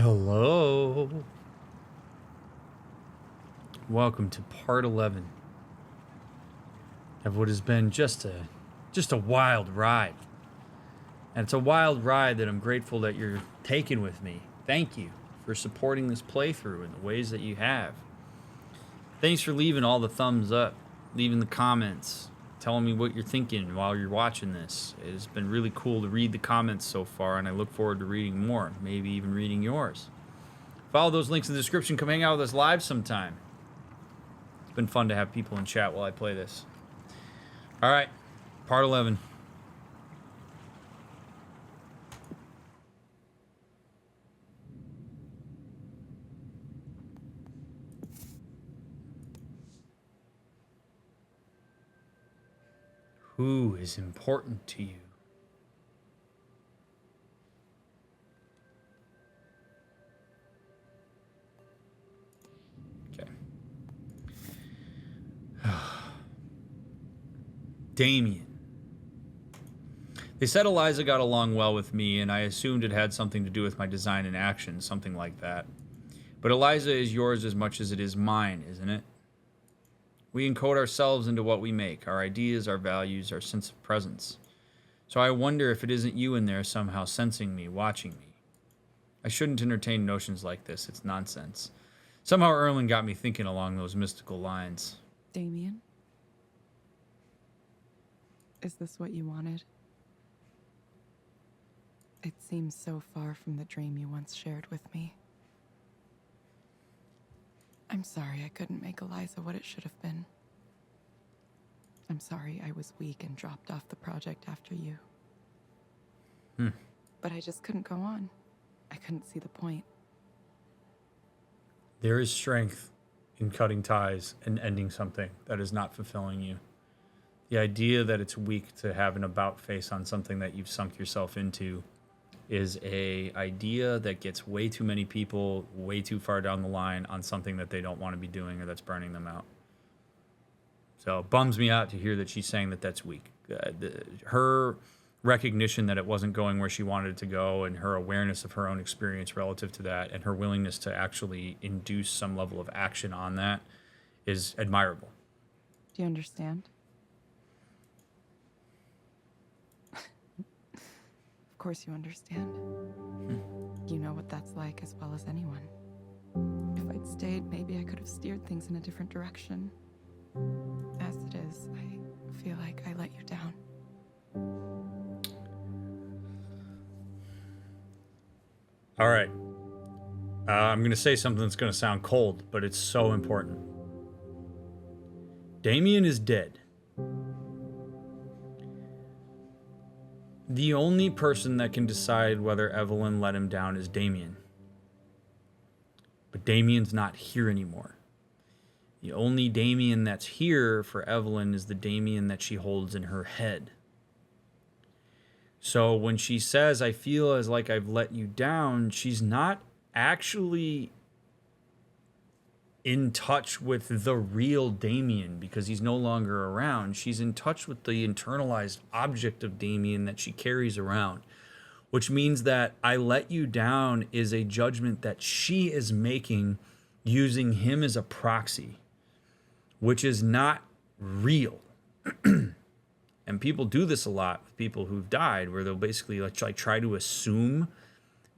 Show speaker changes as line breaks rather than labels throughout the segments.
Hello. Welcome to part 11 of what has been just a wild ride. And it's a wild ride that I'm grateful that you're taking with me. Thank you for supporting this playthrough in the ways that you have. Thanks for leaving all the thumbs up, leaving the comments, telling me what you're thinking while you're watching this. It's been really cool to read the comments so far, and I look forward to reading more, maybe even reading yours. Follow those links in the description. Come hang out with us live sometime. It's been fun to have people in chat while I play this. All right, part 11. Who is important to you? Okay. Damien. They said Eliza got along well with me, and I assumed it had something to do with my design and action, something like that. But Eliza is yours as much as it is mine, isn't it? We encode ourselves into what we make, our ideas, our values, our sense of presence. So I wonder if it isn't you in there somehow sensing me, watching me. I shouldn't entertain notions like this, it's nonsense. Somehow Erlen got me thinking along those mystical lines.
Damien? Is this what you wanted? It seems so far from the dream you once shared with me. I'm sorry I couldn't make Eliza what it should have been. I'm sorry I was weak and dropped off the project after you. But I just couldn't go on. I couldn't see the point.
There is strength in cutting ties and ending something that is not fulfilling you. The idea that it's weak to have an about face on something that you've sunk yourself into is a idea that gets way too many people way too far down the line on something that they don't want to be doing or that's burning them out. So it bums me out to hear that she's saying that that's weak. Her recognition that it wasn't going where she wanted it to go, and her awareness of her own experience relative to that, and her willingness to actually induce some level of action on that is admirable.
Do you understand? Of course you understand. You know what that's like as well as anyone. If I'd stayed, maybe I could have steered things in a different direction. As it is, I feel like I let you down.
All right. I'm going to say something that's going to sound cold, but it's so important. Damien is dead. The only person that can decide whether Evelyn let him down is Damien. But Damien's not here anymore. The only Damien that's here for Evelyn is the Damien that she holds in her head. So when she says, I feel as like I've let you down, she's not actually in touch with the real Damien because he's no longer around. She's in touch with the internalized object of Damien that she carries around, which means that I let you down is a judgment that she is making using him as a proxy, which is not real. And people do this a lot with people who've died, where they'll basically like try to assume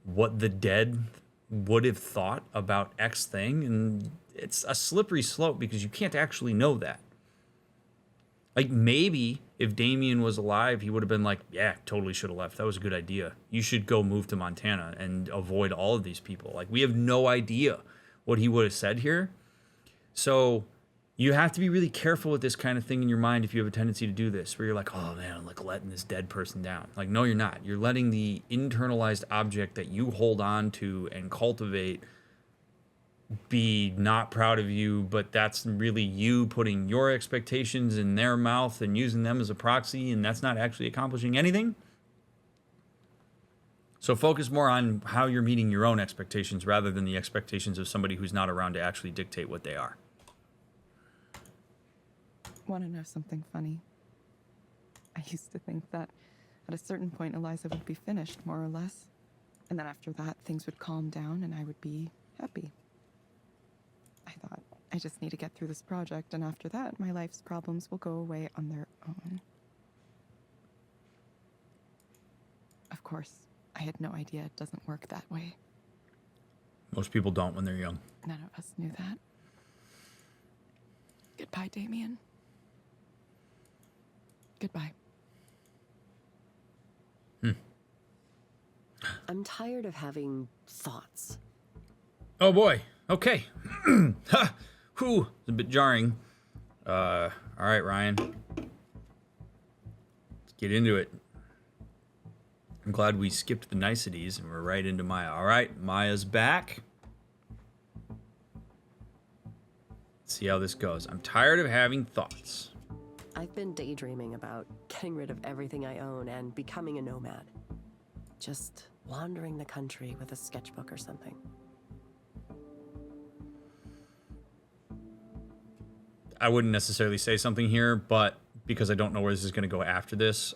what the dead would have thought about X thing, and it's a slippery slope because you can't actually know that. Like, maybe if Damien was alive, he would have been like, yeah, totally should have left. That was a good idea. You should go move to Montana and avoid all of these people. Like, we have no idea what he would have said here. So you have to be really careful with this kind of thing in your mind if you have a tendency to do this, where you're like, oh man, I'm like letting this dead person down. Like, no, you're not. You're letting the internalized object that you hold on to and cultivate be not proud of you, but that's really you putting your expectations in their mouth and using them as a proxy, and that's not actually accomplishing anything. So focus more on how you're meeting your own expectations rather than the expectations of somebody who's not around to actually dictate what they are.
Want to know something funny? I used to think that at a certain point Eliza would be finished, more or less. And then after that, things would calm down and I would be happy. I thought, I just need to get through this project, and after that, my life's problems will go away on their own. Of course, I had no idea it doesn't work that way.
Most people don't when they're young.
None of us knew that. Goodbye, Damien. Goodbye.
I'm tired of having thoughts.
Oh boy. Okay. Ha! Whew. It's a bit jarring. All right, Ryan. Let's get into it. I'm glad we skipped the niceties and we're right into Maya. All right, Maya's back. Let's see how this goes. I'm tired of having thoughts.
I've been daydreaming about getting rid of everything I own and becoming a nomad. Just wandering the country with a sketchbook or something.
I wouldn't necessarily say something here, but because I don't know where this is going to go after this,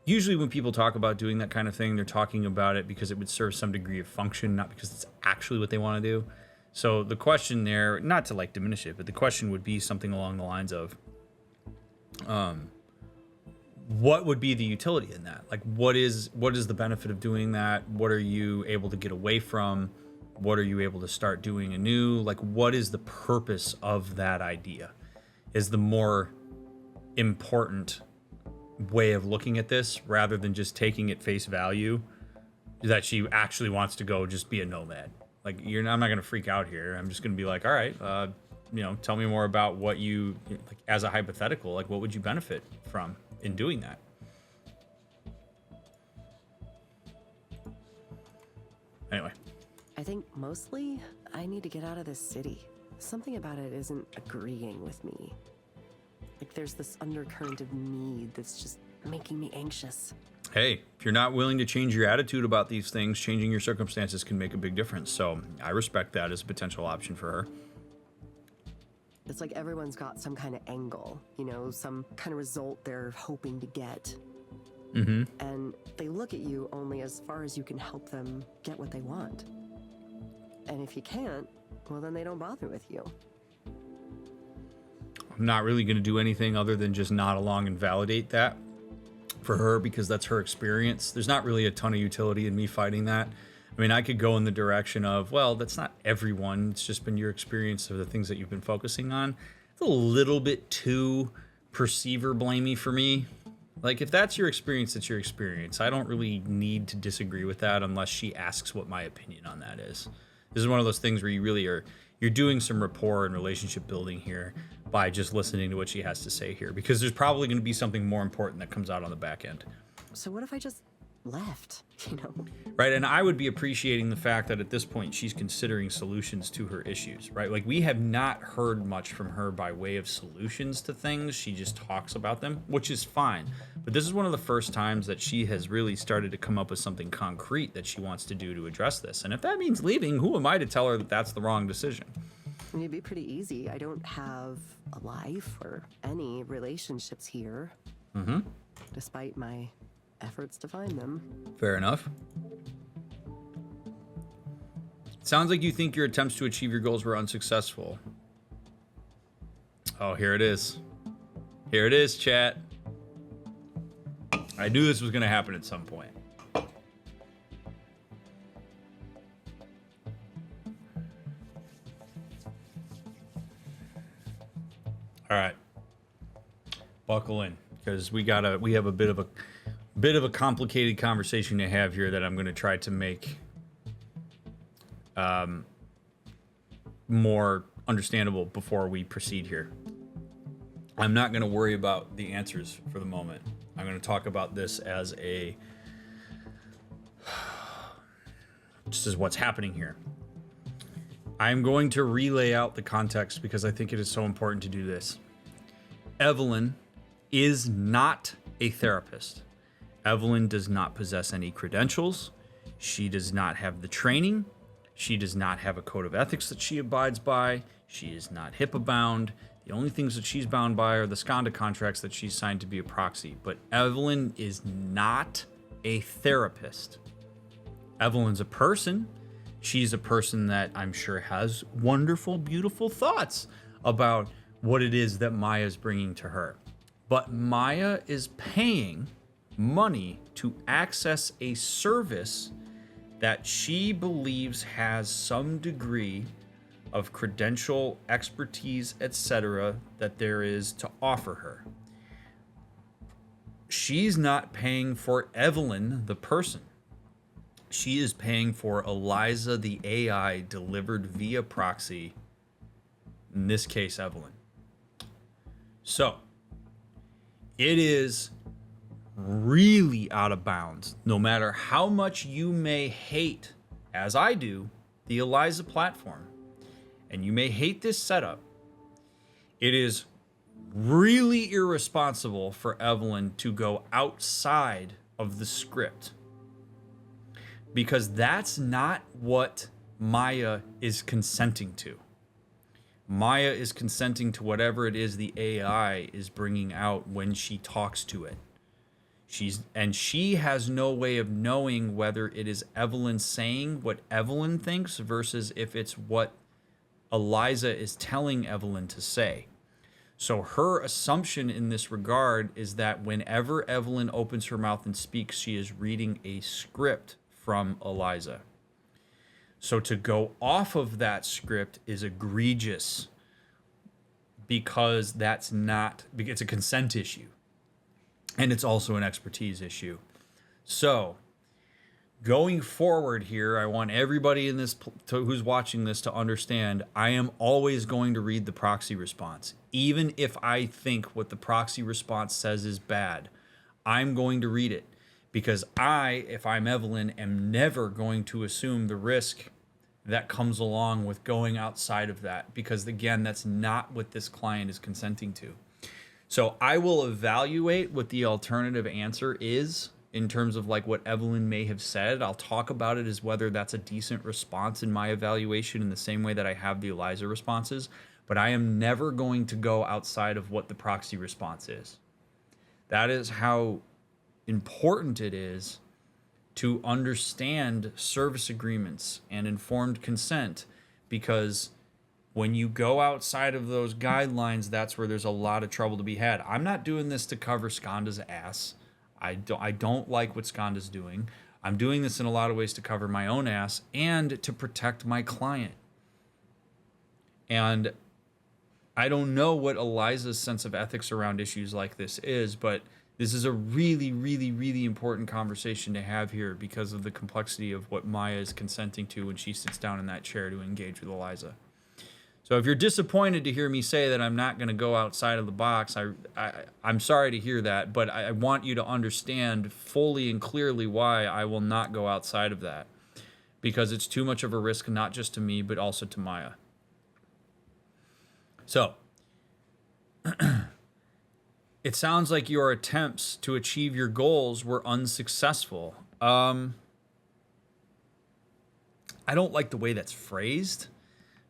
usually when people talk about doing that kind of thing, they're talking about it because it would serve some degree of function, not because it's actually what they want to do. So the question there, not to like diminish it, but the question would be something along the lines of, what would be the utility in that? Like, what is the benefit of doing that? What are you able to get away from? What are you able to start doing anew? Like, what is the purpose of that idea? Is the more important way of looking at this, rather than just taking at face value that she actually wants to go just be a nomad. Like, I'm not going to freak out here. I'm just going to be like, all right, tell me more about what you, like, as a hypothetical, like, what would you benefit from in doing that? Anyway.
I think mostly I need to get out of this city. Something about it isn't agreeing with me. Like, there's this undercurrent of need that's just making me anxious.
Hey, if you're not willing to change your attitude about these things, changing your circumstances can make a big difference. So I respect that as a potential option for her.
It's like everyone's got some kind of angle, some kind of result they're hoping to get.
Mm-hmm.
And they look at you only as far as you can help them get what they want. And if you can't, well, then they don't bother with you.
I'm not really going to do anything other than just nod along and validate that for her, because that's her experience. There's not really a ton of utility in me fighting that. I mean, I could go in the direction of, well, that's not everyone. It's just been your experience of the things that you've been focusing on. It's a little bit too perceiver blamey for me. Like, if that's your experience, it's your experience. I don't really need to disagree with that unless she asks what my opinion on that is. This is one of those things where you really you're doing some rapport and relationship building here by just listening to what she has to say here, because there's probably going to be something more important that comes out on the back end.
So what if I just left,
Right, and I would be appreciating the fact that at this point she's considering solutions to her issues, right? Like, we have not heard much from her by way of solutions to things. She just talks about them, which is fine. But this is one of the first times that she has really started to come up with something concrete that she wants to do to address this. And if that means leaving, who am I to tell her that that's the wrong decision?
It'd be pretty easy. I don't have a life or any relationships here.
Mm-hmm.
Despite my efforts to find them.
Fair enough. Sounds like you think your attempts to achieve your goals were unsuccessful. Oh, here it is. Here it is, chat. I knew this was going to happen at some point. All right. Buckle in, because we have a bit of a complicated conversation to have here that I'm going to try to make more understandable before we proceed here. I'm not going to worry about the answers for the moment. I'm going to talk about this as just as what's happening here. I'm going to relay out the context because I think it is so important to do this. Evelyn is not a therapist. Evelyn does not possess any credentials. She does not have the training. She does not have a code of ethics that she abides by. She is not HIPAA bound. The only things that she's bound by are the Skanda contracts that she's signed to be a proxy. But Evelyn is not a therapist. Evelyn's a person. She's a person that I'm sure has wonderful, beautiful thoughts about what it is that Maya's bringing to her. But Maya is paying money to access a service that she believes has some degree of credential, expertise, etc., that there is to offer her. She's not paying for Evelyn, the person. She is paying for Eliza, the AI, delivered via proxy, in this case, Evelyn. So, it is really out of bounds, no matter how much you may hate, as I do, the Eliza platform, and you may hate this setup. It is really irresponsible for Evelyn to go outside of the script, because that's not what Maya is consenting to. Maya is consenting to whatever it is the AI is bringing out when she talks to it. She has no way of knowing whether it is Evelyn saying what Evelyn thinks versus if it's what Eliza is telling Evelyn to say. So her assumption in this regard is that whenever Evelyn opens her mouth and speaks, she is reading a script from Eliza. So to go off of that script is egregious, because it's a consent issue. And it's also an expertise issue. So going forward here, I want everybody in this who's watching this to understand I am always going to read the proxy response. Even if I think what the proxy response says is bad, I'm going to read it, because if I'm Evelyn, am never going to assume the risk that comes along with going outside of that, because again, that's not what this client is consenting to. So I will evaluate what the alternative answer is in terms of like what Evelyn may have said. I'll talk about it as whether that's a decent response in my evaluation, in the same way that I have the Eliza responses, but I am never going to go outside of what the proxy response is. That is how important it is to understand service agreements and informed consent, because when you go outside of those guidelines, that's where there's a lot of trouble to be had. I'm not doing this to cover Skanda's ass. I don't like what Skanda's doing. I'm doing this in a lot of ways to cover my own ass and to protect my client. And I don't know what Eliza's sense of ethics around issues like this is, but this is a really, really, really important conversation to have here because of the complexity of what Maya is consenting to when she sits down in that chair to engage with Eliza. So if you're disappointed to hear me say that I'm not going to go outside of the box, I'm sorry to hear that, but I want you to understand fully and clearly why I will not go outside of that, because it's too much of a risk, not just to me, but also to Maya. So it sounds like your attempts to achieve your goals were unsuccessful. I don't like the way that's phrased,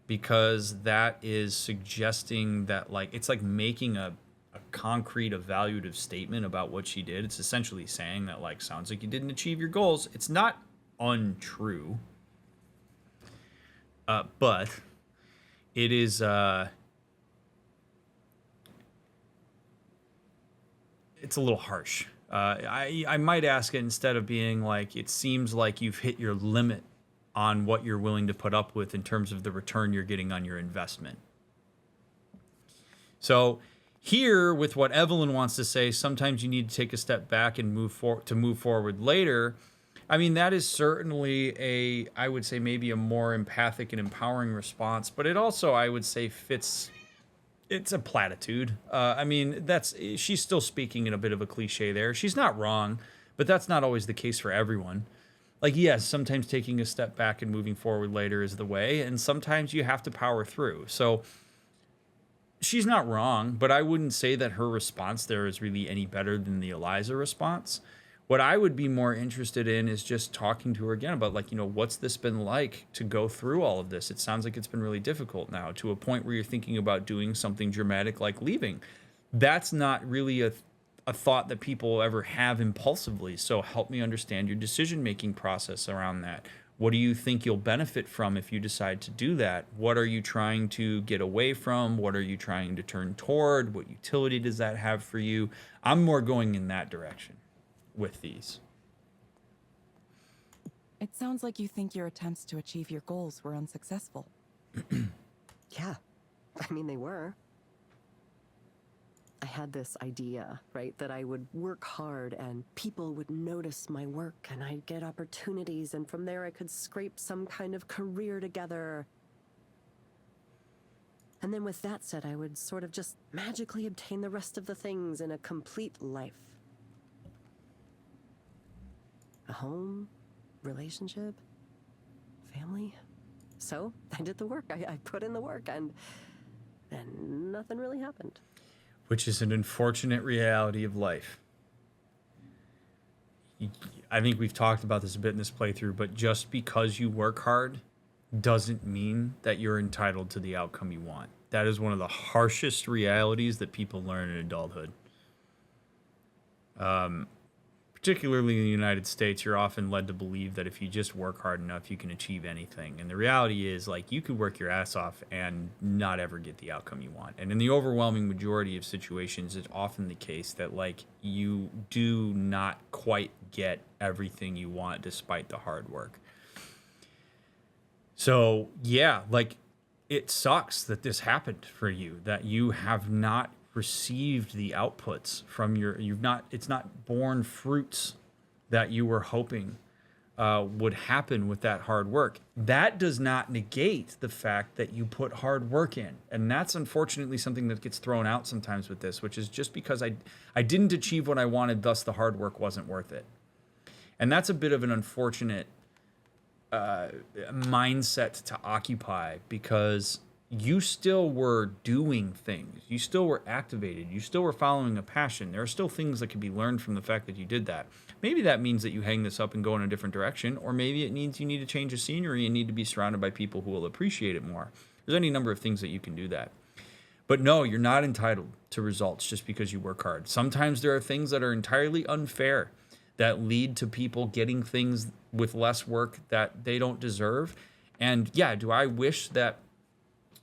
because that is suggesting that, like, it's like making a concrete evaluative statement about what she did. It's essentially saying that, like, sounds like you didn't achieve your goals. It's not untrue, but it is it's a little harsh. I might ask it, instead of being like, it seems like you've hit your limit on what you're willing to put up with in terms of the return you're getting on your investment. So here, with what Evelyn wants to say, sometimes you need to take a step back and move forward later. I mean, that is certainly I would say maybe a more empathic and empowering response, but it also, I would say, fits. It's a platitude. I mean, she's still speaking in a bit of a cliche there. She's not wrong, but that's not always the case for everyone. Like, yes, sometimes taking a step back and moving forward later is the way, and sometimes you have to power through. So she's not wrong, but I wouldn't say that her response there is really any better than the Eliza response. What I would be more interested in is just talking to her again about, like, what's this been like to go through all of this? It sounds like it's been really difficult now, to a point where you're thinking about doing something dramatic like leaving. That's not really a a thought that people ever have impulsively. So help me understand your decision-making process around that. What do you think you'll benefit from if you decide to do that? What are you trying to get away from? What are you trying to turn toward? What utility does that have for you? I'm more going in that direction with these.
It sounds like you think your attempts to achieve your goals were unsuccessful.
Yeah, I mean, they were. I had this idea, right, that I would work hard and people would notice my work and I'd get opportunities, and from there I could scrape some kind of career together. And then with that said, I would sort of just magically obtain the rest of the things in a complete life. A home, relationship, family. So I did the work. I put in the work, and then nothing really happened.
Which is an unfortunate reality of life. I think we've talked about this a bit in this playthrough, but just because you work hard doesn't mean that you're entitled to the outcome you want. That is one of the harshest realities that people learn in adulthood. Particularly in the United States, you're often led to believe that if you just work hard enough, you can achieve anything. And the reality is, like, you could work your ass off and not ever get the outcome you want. And in the overwhelming majority of situations, it's often the case that, like, you do not quite get everything you want despite the hard work. So, yeah, like, it sucks that this happened for you, that you have not received the outputs from it's not borne fruits that you were hoping would happen with that hard work. That does not negate the fact that you put hard work in. And that's unfortunately something that gets thrown out sometimes with this, which is just because I didn't achieve what I wanted, thus the hard work wasn't worth it. And that's a bit of an unfortunate mindset to occupy, because you still were doing things. You still were activated. You still were following a passion. There are still things that can be learned from the fact that you did that. Maybe that means that you hang this up and go in a different direction, or maybe it means you need to change the scenery and need to be surrounded by people who will appreciate it more. There's any number of things that you can do that. But no, you're not entitled to results just because you work hard. Sometimes there are things that are entirely unfair that lead to people getting things with less work that they don't deserve. And yeah, do I wish that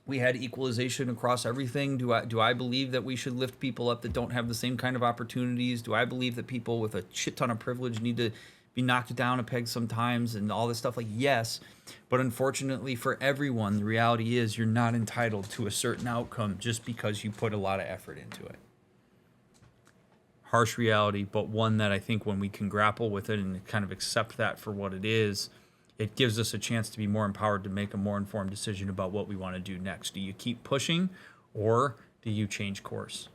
we had equalization across everything? Do I believe that we should lift people up that don't have the same kind of opportunities? Do I believe that people with a shit ton of privilege need to be knocked down a peg sometimes and all this stuff? Like, yes, but unfortunately for everyone, the reality is you're not entitled to a certain outcome just because you put a lot of effort into it. Harsh reality, but one that I think when we can grapple with it and kind of accept that for what it is, it gives us a chance to be more empowered to make a more informed decision about what we want to do next. Do you keep pushing, or do you change course?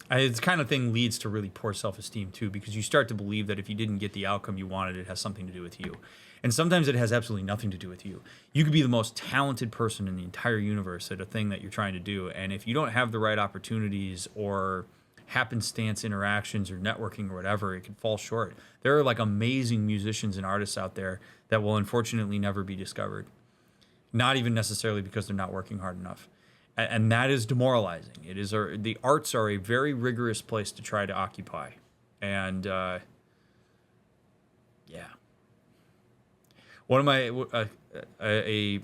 This kind of thing leads to really poor self-esteem too, because you start to believe that if you didn't get the outcome you wanted, it has something to do with you. And sometimes it has absolutely nothing to do with you. You could be the most talented person in the entire universe at a thing that you're trying to do, and if you don't have the right opportunities or happenstance interactions or networking or whatever, it could fall short. There are like amazing musicians and artists out there that will unfortunately never be discovered. Not even necessarily because they're not working hard enough. And that is demoralizing. It is the arts are a very rigorous place to try to occupy. And yeah. One of my a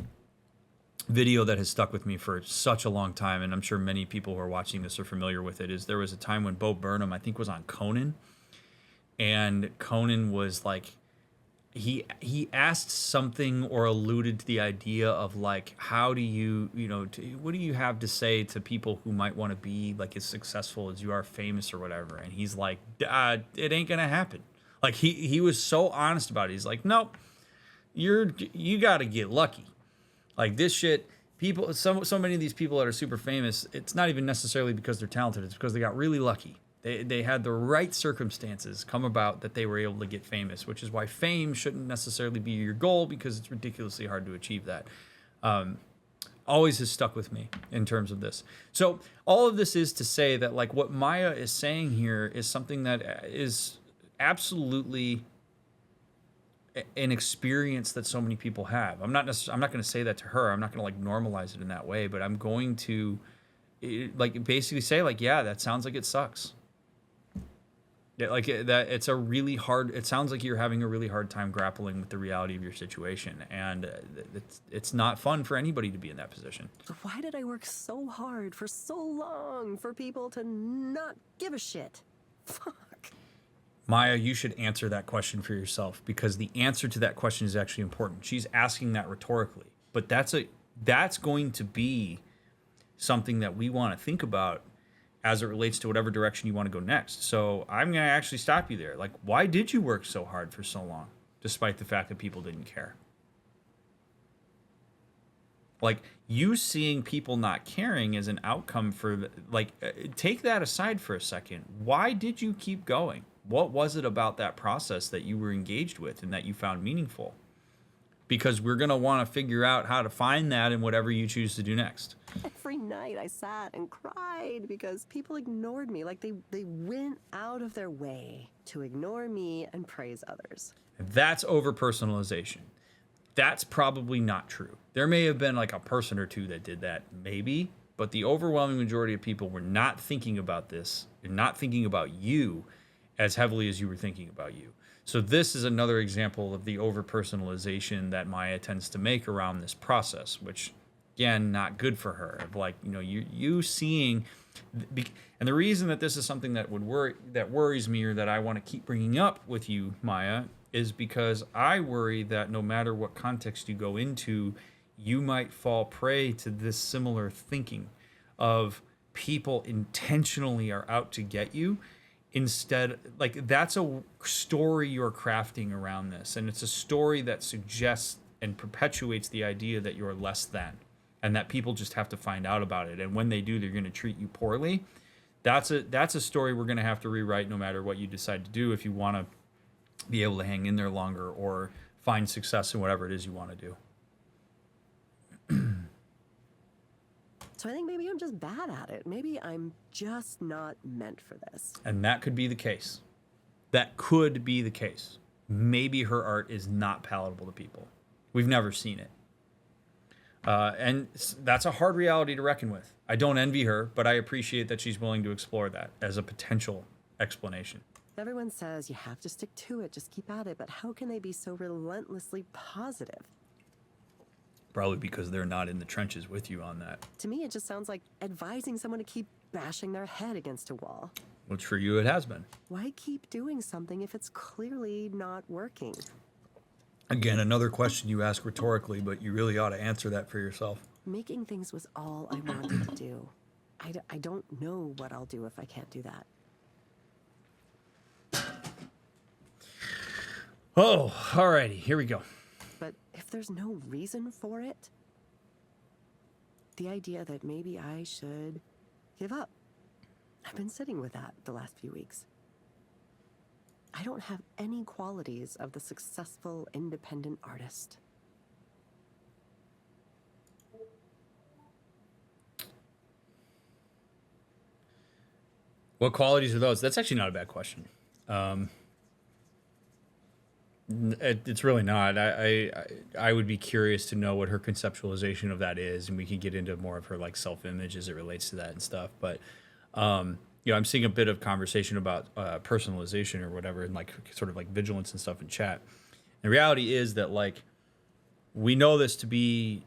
video that has stuck with me for such a long time, and I'm sure many people who are watching this are familiar with it, is there was a time when Bo Burnham, I think, was on Conan, and Conan was like, he asked something or alluded to the idea of like, how do you, what do you have to say to people who might want to be like as successful as you are, famous or whatever? And he's like, it ain't gonna happen. Like he was so honest about it. He's like, nope, you got to get lucky. Like this shit, people, so many of these people that are super famous, it's not even necessarily because they're talented. It's because they got really lucky. They had the right circumstances come about that they were able to get famous, which is why fame shouldn't necessarily be your goal, because it's ridiculously hard to achieve that. Always has stuck with me in terms of this. So all of this is to say that like what Maya is saying here is something that is absolutely an experience that so many people have. I'm not going to say that to her. I'm not going to like normalize it in that way, but I'm going to like basically say like, yeah, that sounds like it sucks. Yeah, like that. It's a really hard. It sounds like you're having a really hard time grappling with the reality of your situation, and it's not fun for anybody to be in that position.
Why did I work so hard for so long for people to not give a shit? Fuck.
Maya, you should answer that question for yourself, because the answer to that question is actually important. She's asking that rhetorically, but that's going to be something that we want to think about as it relates to whatever direction you want to go next. So I'm going to actually stop you there. Like, why did you work so hard for so long, despite the fact that people didn't care? Like, you seeing people not caring as an outcome for, take that aside for a second. Why did you keep going? What was it about that process that you were engaged with and that you found meaningful? Because we're going to want to figure out how to find that in whatever you choose to do next.
Every night I sat and cried because people ignored me. Like they went out of their way to ignore me and praise others.
That's over-personalization. That's probably not true. There may have been like a person or two that did that, maybe, but the overwhelming majority of people were not thinking about this, and not thinking about you as heavily as you were thinking about you. So this is another example of the over-personalization that Maya tends to make around this process, which, again, not good for her. Like, you seeing, and the reason that this is something that worries me, or that I want to keep bringing up with you, Maya, is because I worry that no matter what context you go into, you might fall prey to this similar thinking of people intentionally are out to get you. Instead, like, that's a story you're crafting around this, and it's a story that suggests and perpetuates the idea that you're less than, and that people just have to find out about it, and when they do, they're going to treat you poorly. That's a story we're going to have to rewrite, no matter what you decide to do, if you want to be able to hang in there longer or find success in whatever it is you want to do.
So I think maybe I'm just bad at it. Maybe I'm just not meant for this.
And that could be the case. That could be the case. Maybe her art is not palatable to people. We've never seen it. And that's a hard reality to reckon with. I don't envy her, but I appreciate that she's willing to explore that as a potential explanation.
Everyone says you have to stick to it, just keep at it, but how can they be so relentlessly positive?
Probably because they're not in the trenches with you on that.
To me, it just sounds like advising someone to keep bashing their head against a wall.
Which for you it has been.
Why keep doing something if it's clearly not working?
Again, another question you ask rhetorically, but you really ought to answer that for yourself.
Making things was all I wanted to do. I don't know what I'll do if I can't do that.
Oh, alrighty, here we go.
But if there's no reason for it, the idea that maybe I should give up. I've been sitting with that the last few weeks. I don't have any qualities of the successful independent artist.
What qualities are those? That's actually not a bad question. It's really not. I would be curious to know what her conceptualization of that is, and we can get into more of her like self-image as it relates to that and stuff. But I'm seeing a bit of conversation about personalization or whatever, and like sort of like vigilance and stuff in chat. The reality is that like we know this to be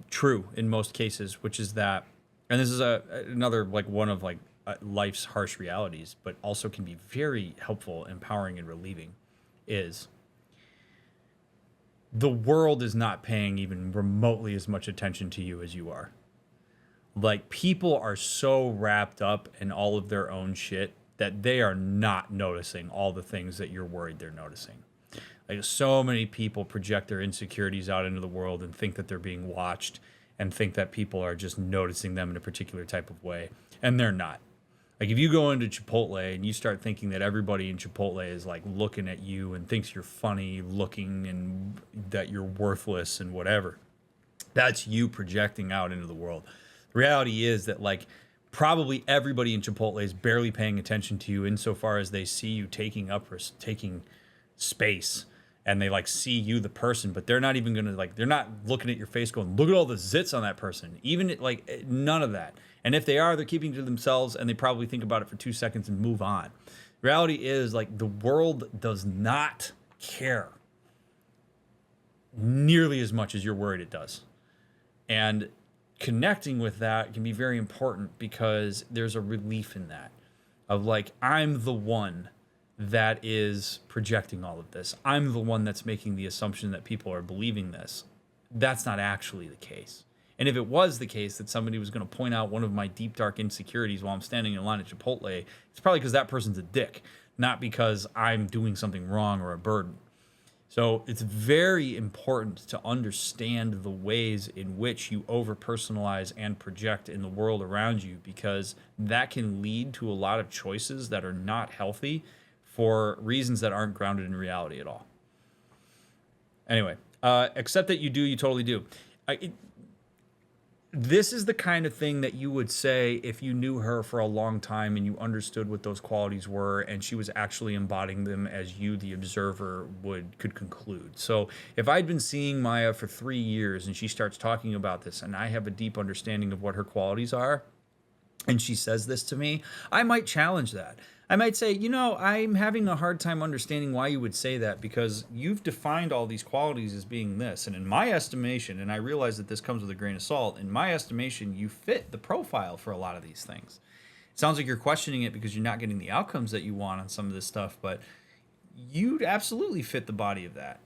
true in most cases, which is that, and this is another like one of like life's harsh realities, but also can be very helpful, empowering, and relieving. Is the world is not paying even remotely as much attention to you as you are. Like, people are so wrapped up in all of their own shit that they are not noticing all the things that you're worried they're noticing. Like, so many people project their insecurities out into the world and think that they're being watched and think that people are just noticing them in a particular type of way, and they're not. Like, if you go into Chipotle and you start thinking that everybody in Chipotle is like looking at you and thinks you're funny looking and that you're worthless and whatever, that's you projecting out into the world. The reality is that like probably everybody in Chipotle is barely paying attention to you insofar as they see you taking space and they like see you, the person, but they're not even going to like, they're not looking at your face going, look at all the zits on that person. Even like none of that. And if they are, they're keeping it to themselves, and they probably think about it for 2 seconds and move on. Reality is, like, the world does not care nearly as much as you're worried it does. And connecting with that can be very important, because there's a relief in that of like, I'm the one that is projecting all of this. I'm the one that's making the assumption that people are believing this. That's not actually the case. And if it was the case that somebody was going to point out one of my deep, dark insecurities while I'm standing in line at Chipotle, it's probably because that person's a dick, not because I'm doing something wrong or a burden. So it's very important to understand the ways in which you over-personalize and project in the world around you, because that can lead to a lot of choices that are not healthy for reasons that aren't grounded in reality at all. Anyway, accept that you do, you totally do. This is the kind of thing that you would say if you knew her for a long time and you understood what those qualities were, and she was actually embodying them as you, the observer, could conclude. So if I'd been seeing Maya for 3 years and she starts talking about this, and I have a deep understanding of what her qualities are, and she says this to me, I might challenge that. I might say, you know, I'm having a hard time understanding why you would say that, because you've defined all these qualities as being this. And in my estimation, and I realize that this comes with a grain of salt, in my estimation, you fit the profile for a lot of these things. It sounds like you're questioning it because you're not getting the outcomes that you want on some of this stuff, but you'd absolutely fit the body of that.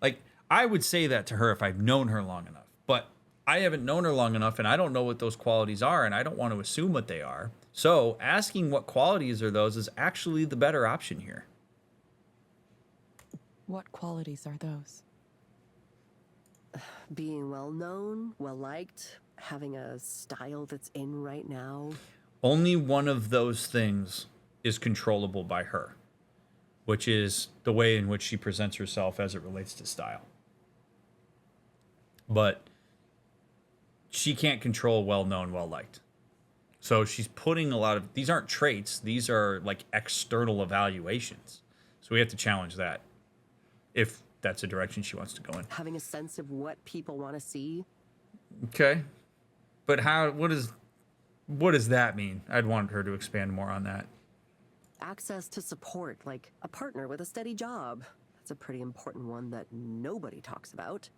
Like, I would say that to her if I've known her long enough, but I haven't known her long enough, and I don't know what those qualities are, and I don't want to assume what they are. So asking what qualities are those is actually the better option here.
What qualities are those?
Being well known, well liked, having a style that's in right now.
Only one of those things is controllable by her, which is the way in which she presents herself as it relates to style. But she can't control well known, well liked. So she's putting a lot of, these aren't traits, these are like external evaluations. So we have to challenge that, if that's a direction she wants to go in.
Having a sense of what people want to see.
Okay. But what does that mean? I'd want her to expand more on that.
Access to support, like a partner with a steady job. That's a pretty important one that nobody talks about.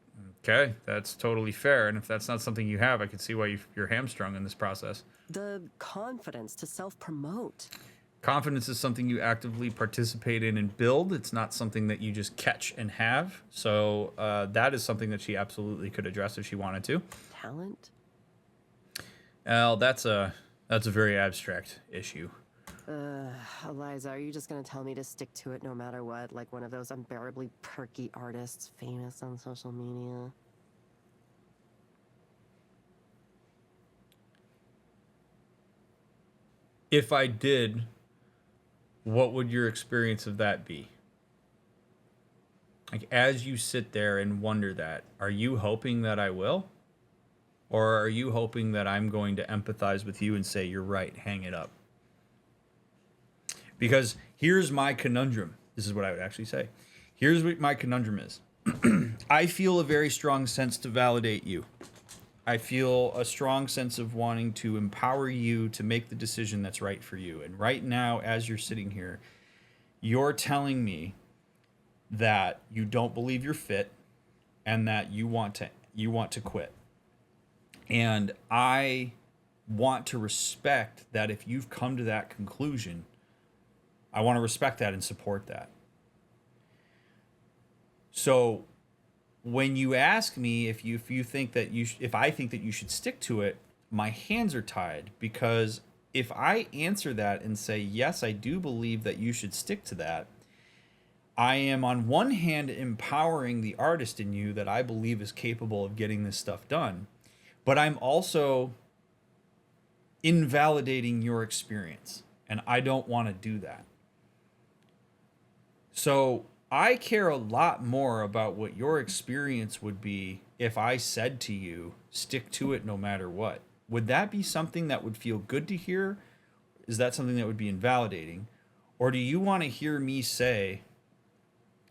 Okay, that's totally fair. And if that's not something you have, I could see why you're hamstrung in this process.
The confidence to self-promote.
Confidence is something you actively participate in and build. It's not something that you just catch and have. So that is something that she absolutely could address if she wanted to.
Talent?
Well, that's a very abstract issue.
Eliza, are you just gonna tell me to stick to it no matter what? Like one of those unbearably perky artists famous on social media?
If I did, what would your experience of that be? Like, as you sit there and wonder that, are you hoping that I will? Or are you hoping that I'm going to empathize with you and say, you're right, hang it up? Because here's my conundrum. This is what I would actually say. Here's what my conundrum is. I feel a very strong sense to validate you. I feel a strong sense of wanting to empower you to make the decision that's right for you. And right now, as you're sitting here, you're telling me that you don't believe you're fit and that you want to quit. And I want to respect that. If you've come to that conclusion, I want to respect that and support that. So when you ask me if you think that if I think that you should stick to it, my hands are tied, because if I answer that and say, yes, I do believe that you should stick to that, I am on one hand empowering the artist in you that I believe is capable of getting this stuff done, but I'm also invalidating your experience, and I don't want to do that. So I care a lot more about what your experience would be if I said to you, stick to it no matter what. Would that be something that would feel good to hear? Is that something that would be invalidating? Or do you want to hear me say,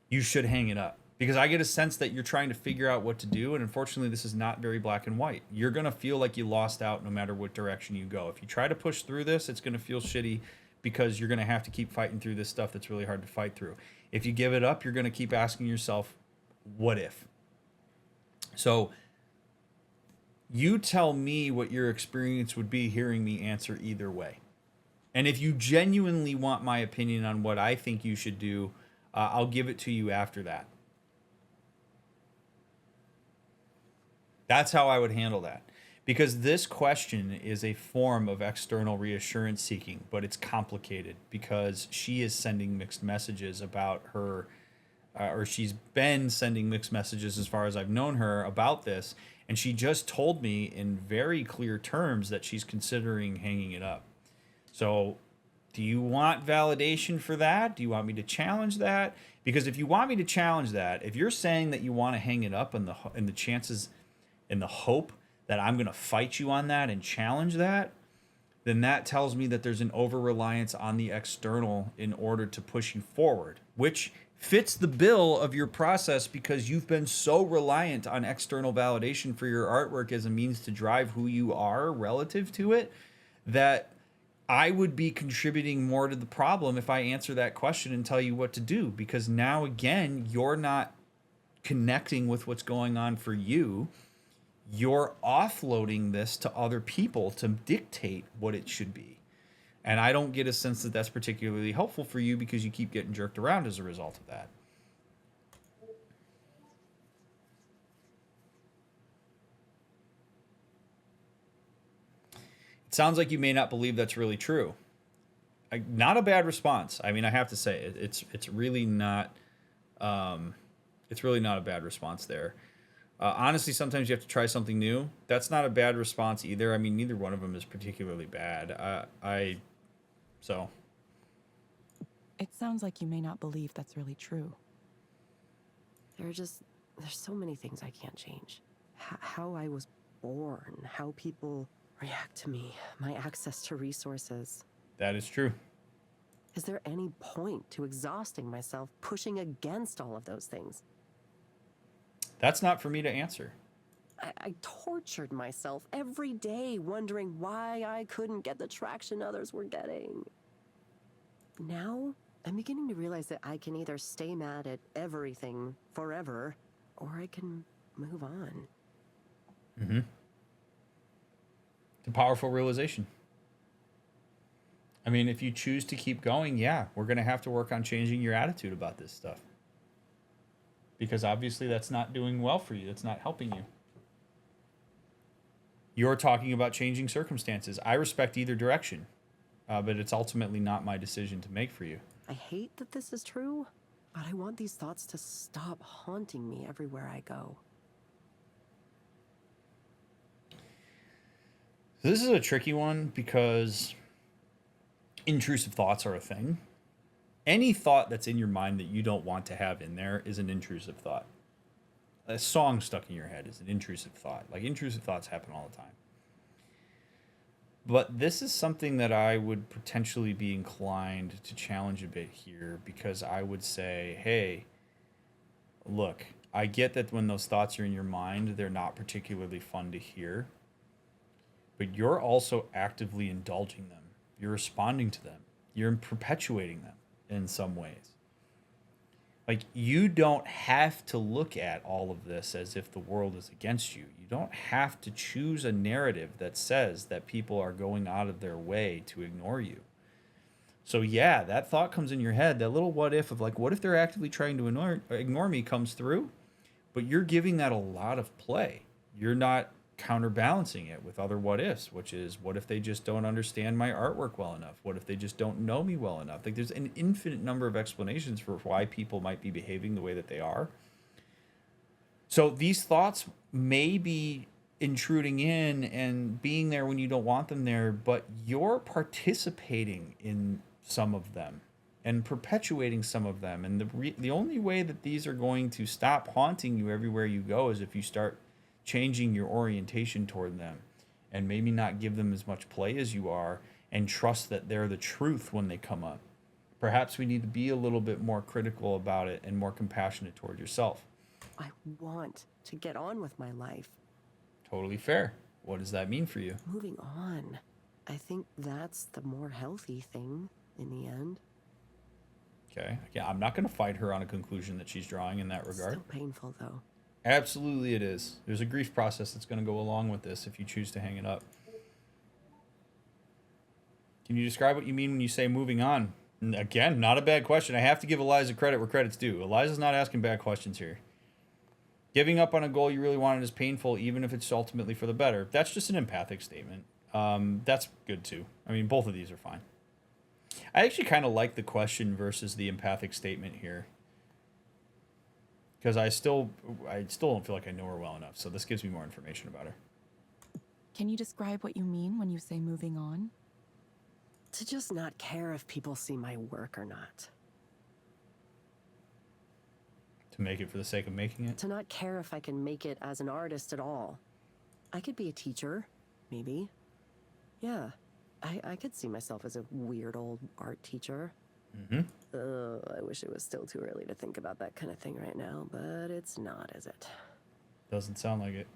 you should hang it up? because I get a sense that you're trying to figure out what to do. And unfortunately, this is not very black and white. You're going to feel like you lost out no matter what direction you go. If you try to push through this, it's going to feel shitty because you're going to have to keep fighting through this stuff that's really hard to fight through. If you give it up, you're going to keep asking yourself, what if? So you tell me what your experience would be hearing me answer either way. And if you genuinely want my opinion on what I think you should do, I'll give it to you after that. That's how I would handle that. Because this question is a form of external reassurance seeking, but it's complicated because she is sending mixed messages about her, or she's been sending mixed messages as far as I've known her about this. And she just told me in very clear terms that she's considering hanging it up. So do you want validation for that? Do you want me to challenge that? Because if you want me to challenge that, if you're saying that you want to hang it up and the chances and the hope that I'm going to fight you on that and challenge that, then that tells me that there's an over-reliance on the external in order to push you forward, which fits the bill of your process because you've been so reliant on external validation for your artwork as a means to drive who you are relative to it, that I would be contributing more to the problem if I answer that question and tell you what to do, because now, again, you're not connecting with what's going on for you. You're offloading this to other people to dictate what it should be. And I don't get a sense that that's particularly helpful for you because you keep getting jerked around as a result of that. It sounds like you may not believe that's really true. Not a bad response. I mean, I have to say it's really not a bad response there. Honestly, sometimes you have to try something new. That's not a bad response either. I mean, neither one of them is particularly bad. So.
It sounds like you may not believe that's really true.
There's so many things I can't change. How I was born, how people react to me, my access to resources.
That is true.
Is there any point to exhausting myself pushing against all of those things?
That's not for me to answer.
I tortured myself every day wondering why I couldn't get the traction others were getting. Now, I'm beginning to realize that I can either stay mad at everything forever, or I can move on.
Mm-hmm. It's a powerful realization. I mean, if you choose to keep going, yeah, we're going to have to work on changing your attitude about this stuff. Because obviously that's not doing well for you. That's not helping you. You're talking about changing circumstances. I respect either direction, but it's ultimately not my decision to make for you.
I hate that this is true, but I want these thoughts to stop haunting me everywhere I go.
This is a tricky one because intrusive thoughts are a thing. Any thought that's in your mind that you don't want to have in there is an intrusive thought. A song stuck in your head is an intrusive thought. Like, intrusive thoughts happen all the time. But this is something that I would potentially be inclined to challenge a bit here, because I would say, hey, look, I get that when those thoughts are in your mind, they're not particularly fun to hear, but you're also actively indulging them. You're responding to them. You're perpetuating them in some ways. Like, you don't have to look at all of this as if the world is against you. You don't have to choose a narrative that says that people are going out of their way to ignore you. So yeah, that thought comes in your head, that little what if of like, what if they're actively trying to ignore me comes through, but you're giving that a lot of play. You're not counterbalancing it with other what ifs, which is, what if they just don't understand my artwork well enough? What if they just don't know me well enough? Like, there's an infinite number of explanations for why people might be behaving the way that they are. So these thoughts may be intruding in and being there when you don't want them there, but you're participating in some of them and perpetuating some of them. And the only way that these are going to stop haunting you everywhere you go is if you start changing your orientation toward them and maybe not give them as much play as you are, and trust that they're the truth when they come up. Perhaps we need to be a little bit more critical about it and more compassionate toward yourself.
I want to get on with my life.
Totally fair. What does that mean for you?
Moving on. I think that's the more healthy thing in the end.
Okay. Yeah, I'm not going to fight her on a conclusion that she's drawing in that regard.
Still painful, though.
Absolutely it is. There's a grief process that's going to go along with this if you choose to hang it up. Can you describe what you mean when you say moving on? Again, not a bad question. I have to give Eliza credit where credit's due. Eliza's not asking bad questions here. Giving up on a goal you really wanted is painful, even if it's ultimately for the better. That's just an empathic statement. That's good too. I mean, both of these are fine. I actually kind of like the question versus the empathic statement here, because I still don't feel like I know her well enough. So this gives me more information about her.
Can you describe what you mean when you say moving on?
To just not care if people see my work or not.
To make it for the sake of making it?
To not care if I can make it as an artist at all. I could be a teacher, maybe. Yeah, I could see myself as a weird old art teacher. I wish it was still too early to think about that kind of thing right now, but it's not, is it?
Doesn't sound like it.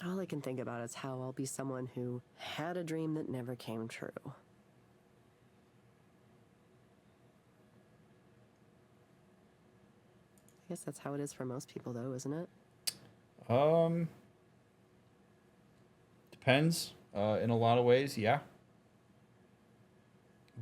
All I can think about is how I'll be someone who had a dream that never came true. I guess that's how it is for most people, though, isn't it?
Depends. In a lot of ways, yeah.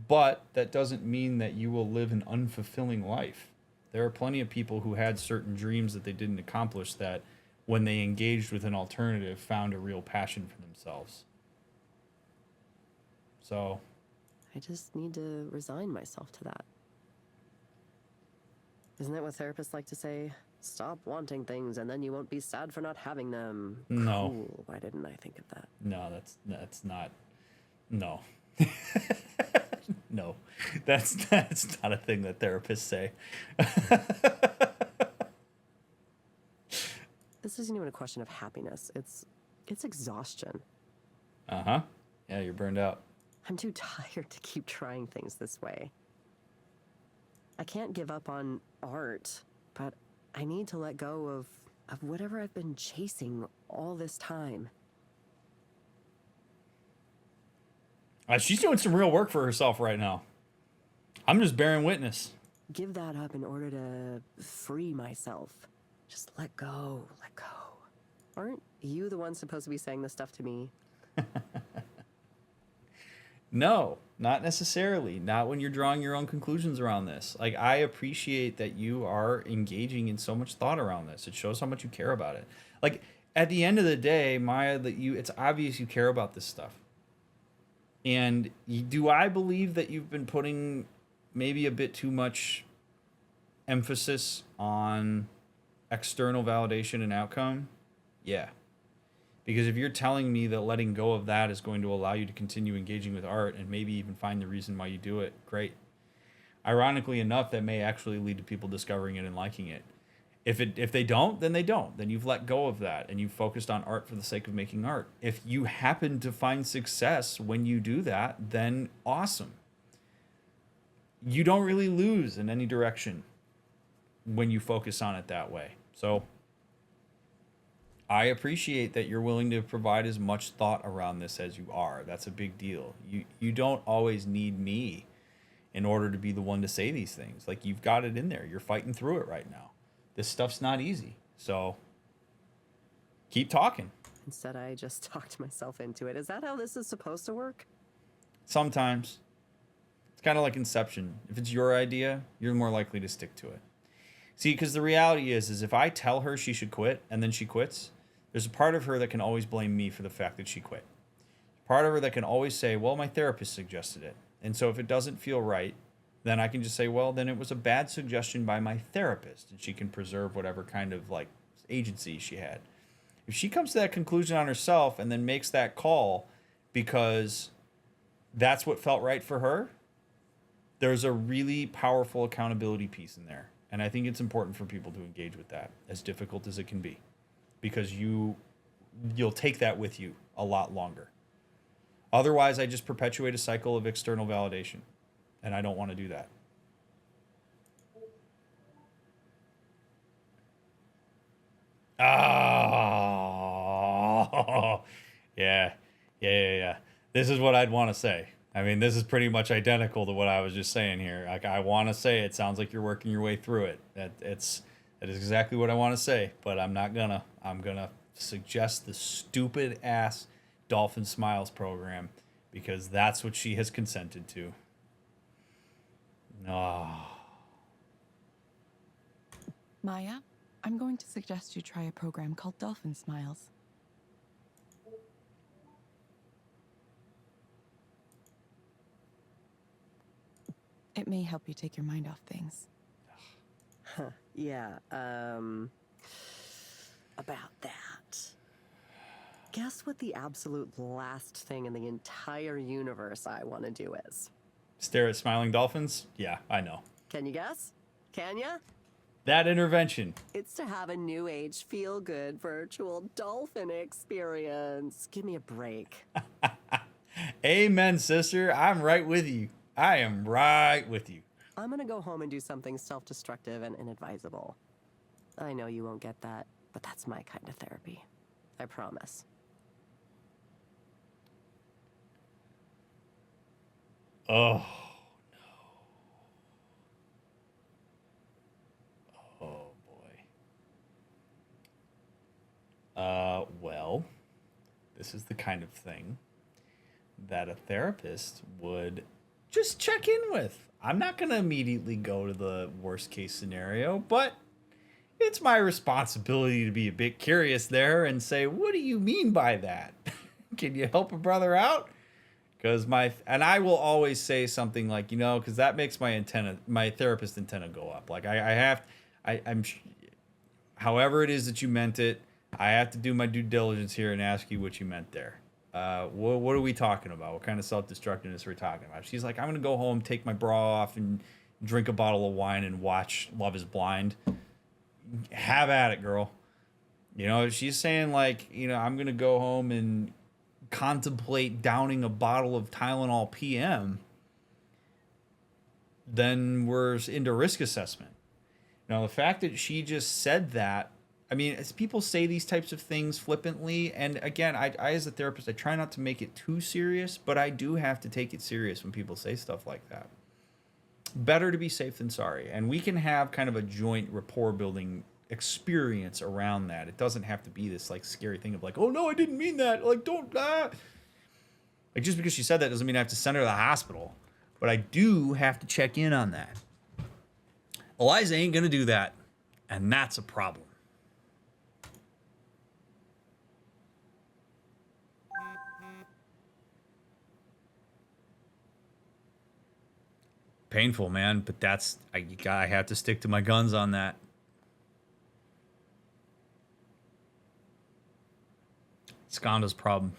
But that doesn't mean that you will live an unfulfilling life. There are plenty of people who had certain dreams that they didn't accomplish that, when they engaged with an alternative, found a real passion for themselves. So
I just need to resign myself to that. Isn't that what therapists like to say? Stop wanting things and then you won't be sad for not having them.
No.
Cool. Why didn't I think of that?
no, that's not. No. No, that's not a thing that therapists say.
This isn't even a question of happiness. It's exhaustion.
Uh-huh. Yeah, you're burned out.
I'm too tired to keep trying things this way. I can't give up on art, but I need to let go of whatever I've been chasing all this time.
She's doing some real work for herself right now. I'm just bearing witness.
Give that up in order to free myself. Just let go, let go. Aren't you the one supposed to be saying this stuff to me?
No, not necessarily. Not when you're drawing your own conclusions around this. Like, I appreciate that you are engaging in so much thought around this. It shows how much you care about it. Like, at the end of the day, Maya, it's obvious you care about this stuff. And do I believe that you've been putting maybe a bit too much emphasis on external validation and outcome? Yeah. Because if you're telling me that letting go of that is going to allow you to continue engaging with art and maybe even find the reason why you do it, great. Ironically enough, that may actually lead to people discovering it and liking it. If they don't, then they don't. Then you've let go of that and you've focused on art for the sake of making art. If you happen to find success when you do that, then awesome. You don't really lose in any direction when you focus on it that way. So I appreciate that you're willing to provide as much thought around this as you are. That's a big deal. You don't always need me in order to be the one to say these things. Like, you've got it in there. You're fighting through it right now. This stuff's not easy. So keep talking.
Instead, I just talked myself into it. Is that how this is supposed to work?
Sometimes. It's kind of like Inception. If it's your idea, you're more likely to stick to it. See, because the reality is if I tell her she should quit and then she quits, there's a part of her that can always blame me for the fact that she quit. Part of her that can always say, well, my therapist suggested it. And so if it doesn't feel right, then I can just say, well, then it was a bad suggestion by my therapist, and she can preserve whatever kind of like agency she had. If she comes to that conclusion on herself and then makes that call because that's what felt right for her, there's a really powerful accountability piece in there. And I think it's important for people to engage with that, as difficult as it can be, because you'll take that with you a lot longer. Otherwise, I just perpetuate a cycle of external validation. and I don't want to do that. Oh, yeah. This is what I'd want to say. I mean, this is pretty much identical to what I was just saying here. Like, I want to say it sounds like you're working your way through it. That is exactly what I want to say, but I'm not gonna. I'm gonna suggest the stupid ass Dolphin Smiles program because that's what she has consented to. Oh.
Maya, I'm going to suggest you try a program called Dolphin Smiles. It may help you take your mind off things.
Yeah, about that. Guess what the absolute last thing in the entire universe I want to do is?
Stare at smiling dolphins? Yeah, I know.
Can you guess? Can ya?
That intervention.
It's to have a new age feel good virtual dolphin experience. Give me a break.
Amen, sister. I'm right with you. I am right with you.
I'm gonna go home and do something self-destructive and inadvisable. I know you won't get that, but that's my kind of therapy. I promise.
Oh, no. Oh, boy. Well, this is the kind of thing that a therapist would just check in with. I'm not going to immediately go to the worst case scenario, but it's my responsibility to be a bit curious there and say, what do you mean by that? Can you help a brother out? Because and I will always say something like, because that makes my therapist antenna go up. Like however it is that you meant it, I have to do my due diligence here and ask you what you meant there. What are we talking about? What kind of self-destructiveness are we talking about? She's like, I'm going to go home, take my bra off, and drink a bottle of wine and watch Love is Blind. Have at it, girl. She's saying, like, I'm going to go home and contemplate downing a bottle of Tylenol PM. Then we're into risk assessment. Now, the fact that she just said that, I mean, as people say these types of things flippantly, and again, I as a therapist, I try not to make it too serious, but I do have to take it serious when people say stuff like that. Better to be safe than sorry, and we can have kind of a joint rapport building experience around that. It doesn't have to be this like scary thing of like, oh no, I didn't mean that. Like, don't like just because she said that doesn't mean I have to send her to the hospital, but I do have to check in on that. Eliza ain't gonna do that, and that's a problem. Painful, man, but I have to stick to my guns on that. Skonda's problem.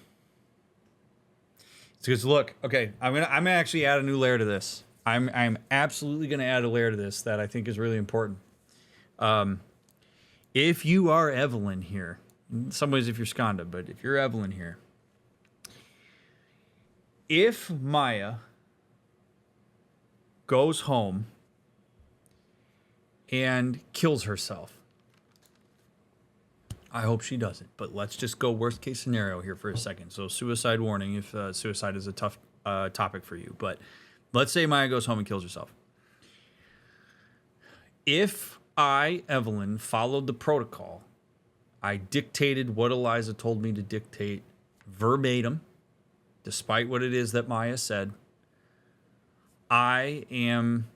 Because look, okay, I'm gonna actually add a new layer to this. I'm absolutely gonna add a layer to this that I think is really important. If you are Evelyn here, in some ways if you're Skonda, but if you're Evelyn here, if Maya goes home and kills herself, I hope she doesn't, but let's just go worst case scenario here for a second. So suicide warning if suicide is a tough topic for you. But let's say Maya goes home and kills herself. If I, Evelyn, followed the protocol, I dictated what Eliza told me to dictate verbatim, despite what it is that Maya said, I am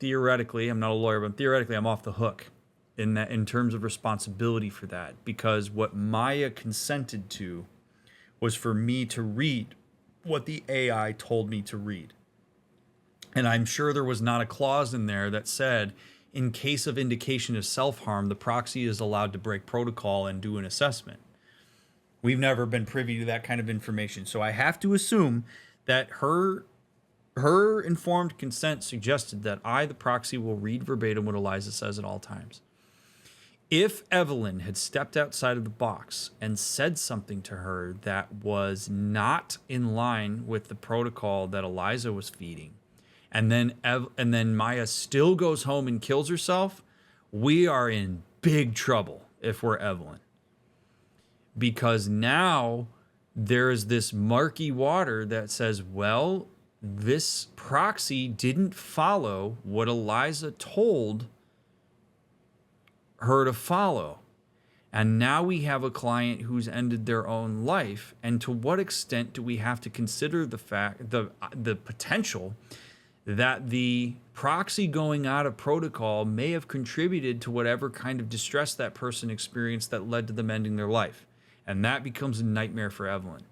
theoretically, I'm not a lawyer, but theoretically I'm off the hook in terms of responsibility for that, because what Maya consented to was for me to read what the AI told me to read. And I'm sure there was not a clause in there that said, in case of indication of self-harm, the proxy is allowed to break protocol and do an assessment. We've never been privy to that kind of information. So I have to assume that her informed consent suggested that I, the proxy, will read verbatim what Eliza says at all times. If Evelyn had stepped outside of the box and said something to her that was not in line with the protocol that Eliza was feeding, and then Maya still goes home and kills herself, we are in big trouble if we're Evelyn. Because now there's this murky water that says, well, this proxy didn't follow what Eliza told her to follow. And now we have a client who's ended their own life. And to what extent do we have to consider the potential that the proxy going out of protocol may have contributed to whatever kind of distress that person experienced that led to them ending their life? And that becomes a nightmare for Evelyn.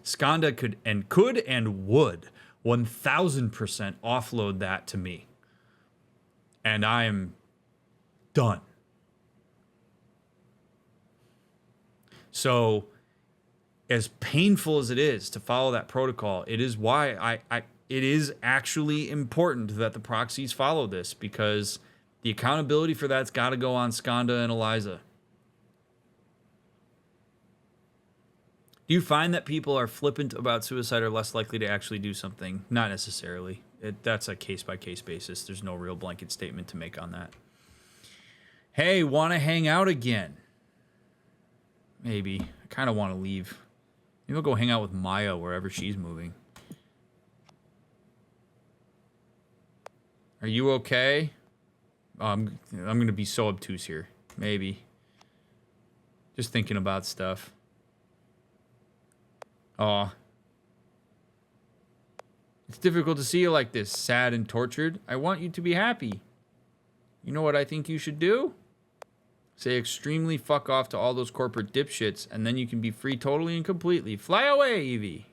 Skanda could and would 1000% offload that to me. And I am done. So, as painful as it is to follow that protocol, it is why it is actually important that the proxies follow this, because the accountability for that's got to go on Skanda and Eliza. Do you find that people are flippant about suicide or less likely to actually do something? Not necessarily. That's a case-by-case basis. There's no real blanket statement to make on that. Hey, want to hang out again? Maybe. I kind of want to leave. Maybe I'll go hang out with Maya wherever she's moving. Are you okay? I'm going to be so obtuse here. Maybe. Just thinking about stuff. Aw. It's difficult to see you like this, sad and tortured. I want you to be happy. You know what I think you should do? Say extremely fuck off to all those corporate dipshits, and then you can be free totally and completely. Fly away, Evie.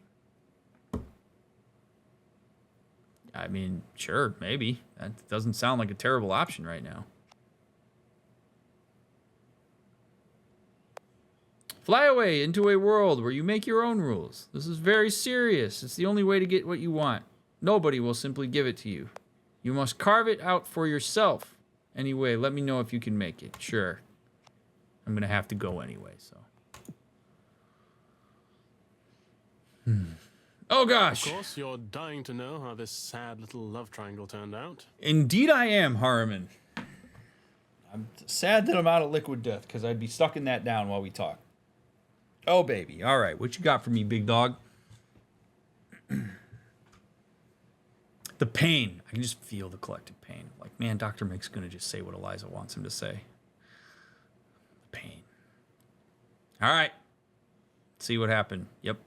I mean, sure, maybe. That doesn't sound like a terrible option right now. Fly away into a world where you make your own rules. This is very serious. It's the only way to get what you want. Nobody will simply give it to you. You must carve it out for yourself. Anyway, let me know if you can make it. Sure. I'm going to have to go anyway, so. Oh, gosh.
Of course, you're dying to know how this sad little love triangle turned out.
Indeed I am, Harriman. I'm sad that I'm out of liquid death, because I'd be sucking that down while we talk. Oh, baby. All right, what you got for me, big dog? The pain. I can just feel the collective pain. Like, man, DrMick's going to just say what Eliza wants him to say. Pain. All right. See what happened. Yep.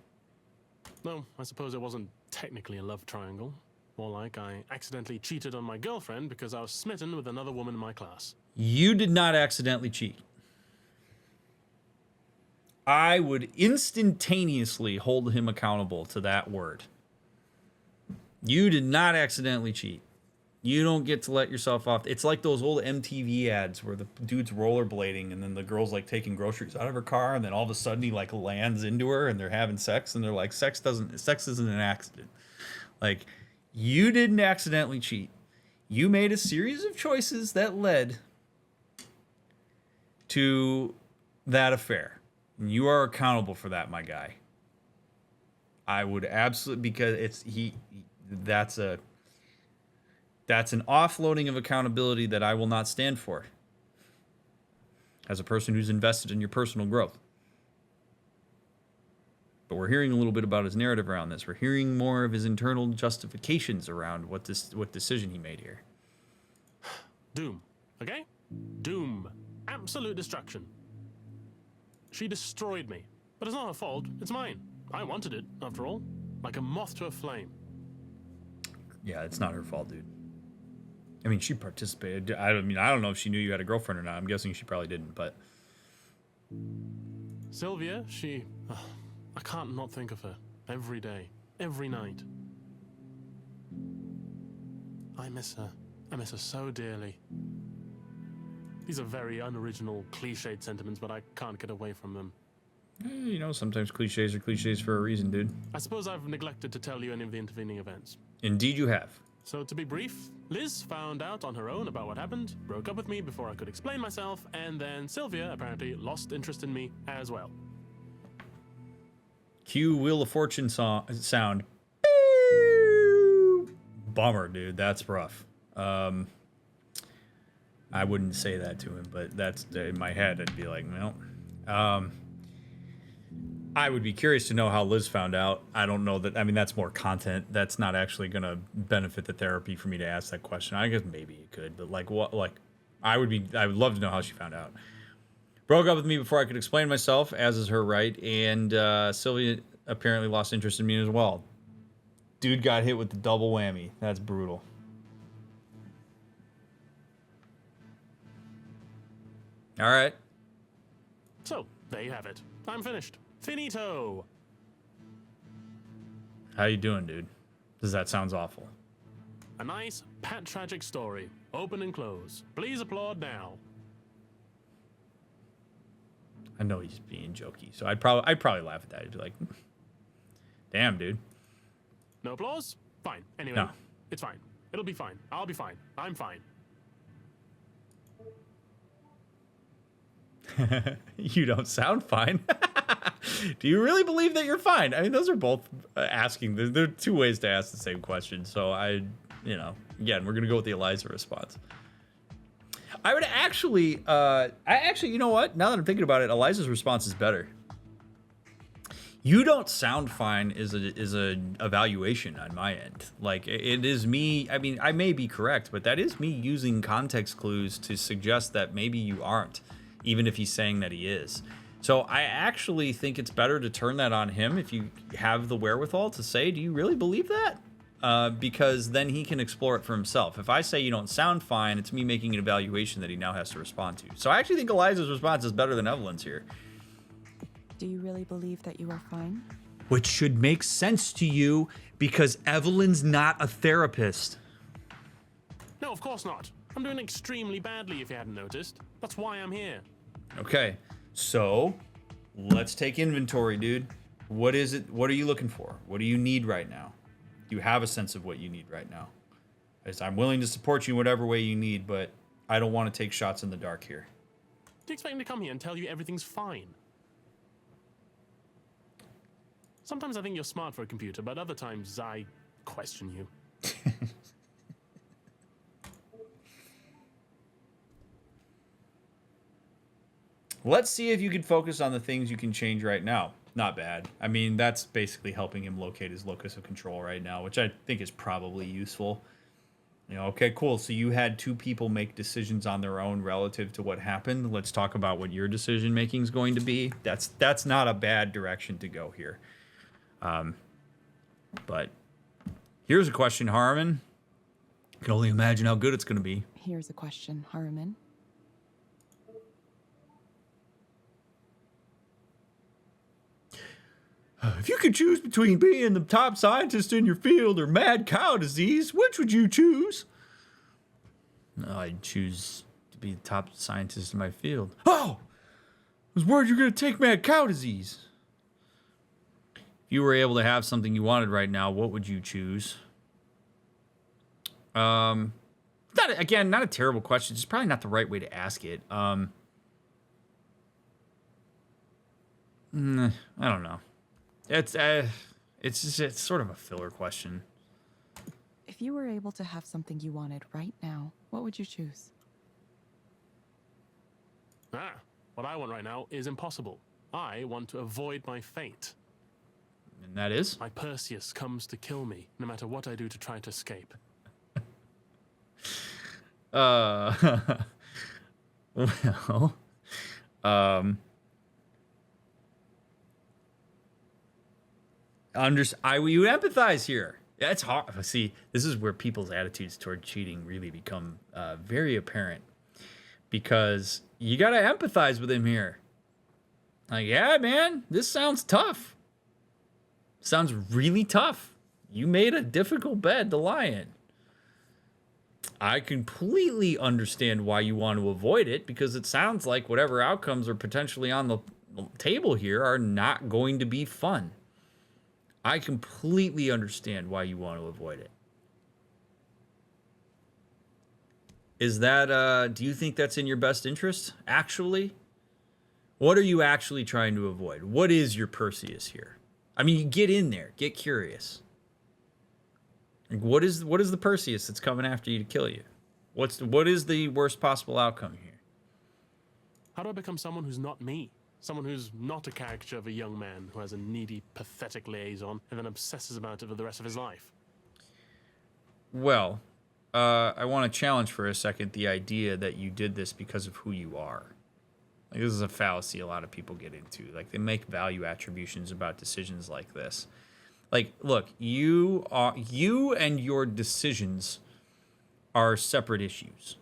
No, I suppose it wasn't technically a love triangle. More like I accidentally cheated on my girlfriend because I was smitten with another woman in my class.
You did not accidentally cheat. I would instantaneously hold him accountable to that word. You did not accidentally cheat. You don't get to let yourself off. It's like those old MTV ads where the dude's rollerblading and then the girl's like taking groceries out of her car and then all of a sudden he like lands into her and they're having sex and they're like, sex isn't an accident. Like, you didn't accidentally cheat. You made a series of choices that led to that affair. And you are accountable for that, my guy. I would absolutely, because that's an offloading of accountability that I will not stand for as a person who's invested in your personal growth. But we're hearing a little bit about his narrative around this. We're hearing more of his internal justifications around what decision he made here.
Doom, okay? Doom. Absolute destruction. She destroyed me. But it's not her fault. It's mine. I wanted it, after all. Like a moth to a flame.
Yeah, it's not her fault, dude. I mean, she participated. I don't know if she knew you had a girlfriend or not. I'm guessing she probably didn't, but...
Sylvia, she... I can't not think of her. Every day. Every night. I miss her. I miss her so dearly. These are very unoriginal, cliched sentiments, but I can't get away from them.
You know, sometimes cliches are cliches for a reason, dude.
I suppose I've neglected to tell you any of the intervening events.
Indeed you have.
So to be brief, Liz found out on her own about what happened, broke up with me before I could explain myself, and then Sylvia apparently lost interest in me as well.
Cue Wheel of Fortune sound. bummer, dude. That's rough. I wouldn't say that to him, but that's in my head. I'd be like, well, I would be curious to know how Liz found out. I don't know that. I mean, that's more content. That's not actually going to benefit the therapy for me to ask that question. I guess maybe it could, but like what? Like, I would love to know how she found out. Broke up with me before I could explain myself, as is her right, and Sylvia apparently lost interest in me as well. Dude got hit with the double whammy. That's brutal. All right.
So, there you have it. I'm finished. Finito!
How you doing, dude? Does that sounds awful?
A nice, pat tragic story. Open and close. Please applaud now.
I know he's being jokey, so I'd probably laugh at that. I'd be like, damn, dude.
No applause? Fine. Anyway,
No.
It's fine. It'll be fine. I'll be fine. I'm fine.
You don't sound fine. Do you really believe that you're fine? I mean, those are both asking. There are two ways to ask the same question. So again, we're going to go with the Eliza response. I would actually, you know what? Now that I'm thinking about it, Eliza's response is better. You don't sound fine is a evaluation on my end. Like, it is me. I mean, I may be correct, but that is me using context clues to suggest that maybe you aren't, even if he's saying that he is. So I actually think it's better to turn that on him if you have the wherewithal to say, do you really believe that? Because then he can explore it for himself. If I say you don't sound fine, it's me making an evaluation that he now has to respond to. So I actually think Eliza's response is better than Evelyn's here.
Do you really believe that you are fine?
Which should make sense to you because Evelyn's not a therapist.
No, of course not. I'm doing extremely badly if you hadn't noticed. That's why I'm here.
Okay, so let's take inventory, dude. What is it? What are you looking for? What do you need right now? You have a sense of what you need right now. I'm willing to support you in whatever way you need, but I don't want to take shots in the dark here.
Do you expect me to come here and tell you everything's fine? Sometimes I think you're smart for a computer, but other times I question you.
Let's see if you can focus on the things you can change right now. Not bad. I mean, that's basically helping him locate his locus of control right now, which I think is probably useful. Okay, cool. So you had two people make decisions on their own relative to what happened. Let's talk about what your decision making is going to be. That's not a bad direction to go here. But here's a question, Harmon. I can only imagine how good it's going to be.
Here's a question, Harmon.
If you could choose between being the top scientist in your field or mad cow disease, which would you choose? No, I'd choose to be the top scientist in my field. Oh! I was worried you were going to take mad cow disease. If you were able to have something you wanted right now, what would you choose? Not a terrible question. It's probably not the right way to ask it. I don't know. It's sort of a filler question.
If you were able to have something you wanted right now, what would you choose?
What I want right now is impossible. I want to avoid my fate.
And that is?
My Perseus comes to kill me, no matter what I do to try to escape.
Well, you empathize here. That's hard. See, this is where people's attitudes toward cheating really become very apparent, because you got to empathize with him here. Like, yeah, man, this sounds tough. Sounds really tough. You made a difficult bed to lie in. I completely understand why you want to avoid it, because it sounds like whatever outcomes are potentially on the table here are not going to be fun. I completely understand why you want to avoid it. Is that, do you think that's in your best interest, actually? What are you actually trying to avoid? What is your Perseus here? I mean, you get in there, get curious. Like, what is the Perseus that's coming after you to kill you? What is the worst possible outcome here?
How do I become someone who's not me? Someone who's not a caricature of a young man who has a needy, pathetic liaison and then obsesses about it for the rest of his life?
Well, I want to challenge for a second the idea that you did this because of who you are. Like, this is a fallacy a lot of people get into. Like, they make value attributions about decisions like this. Like, look, you and your decisions are separate issues.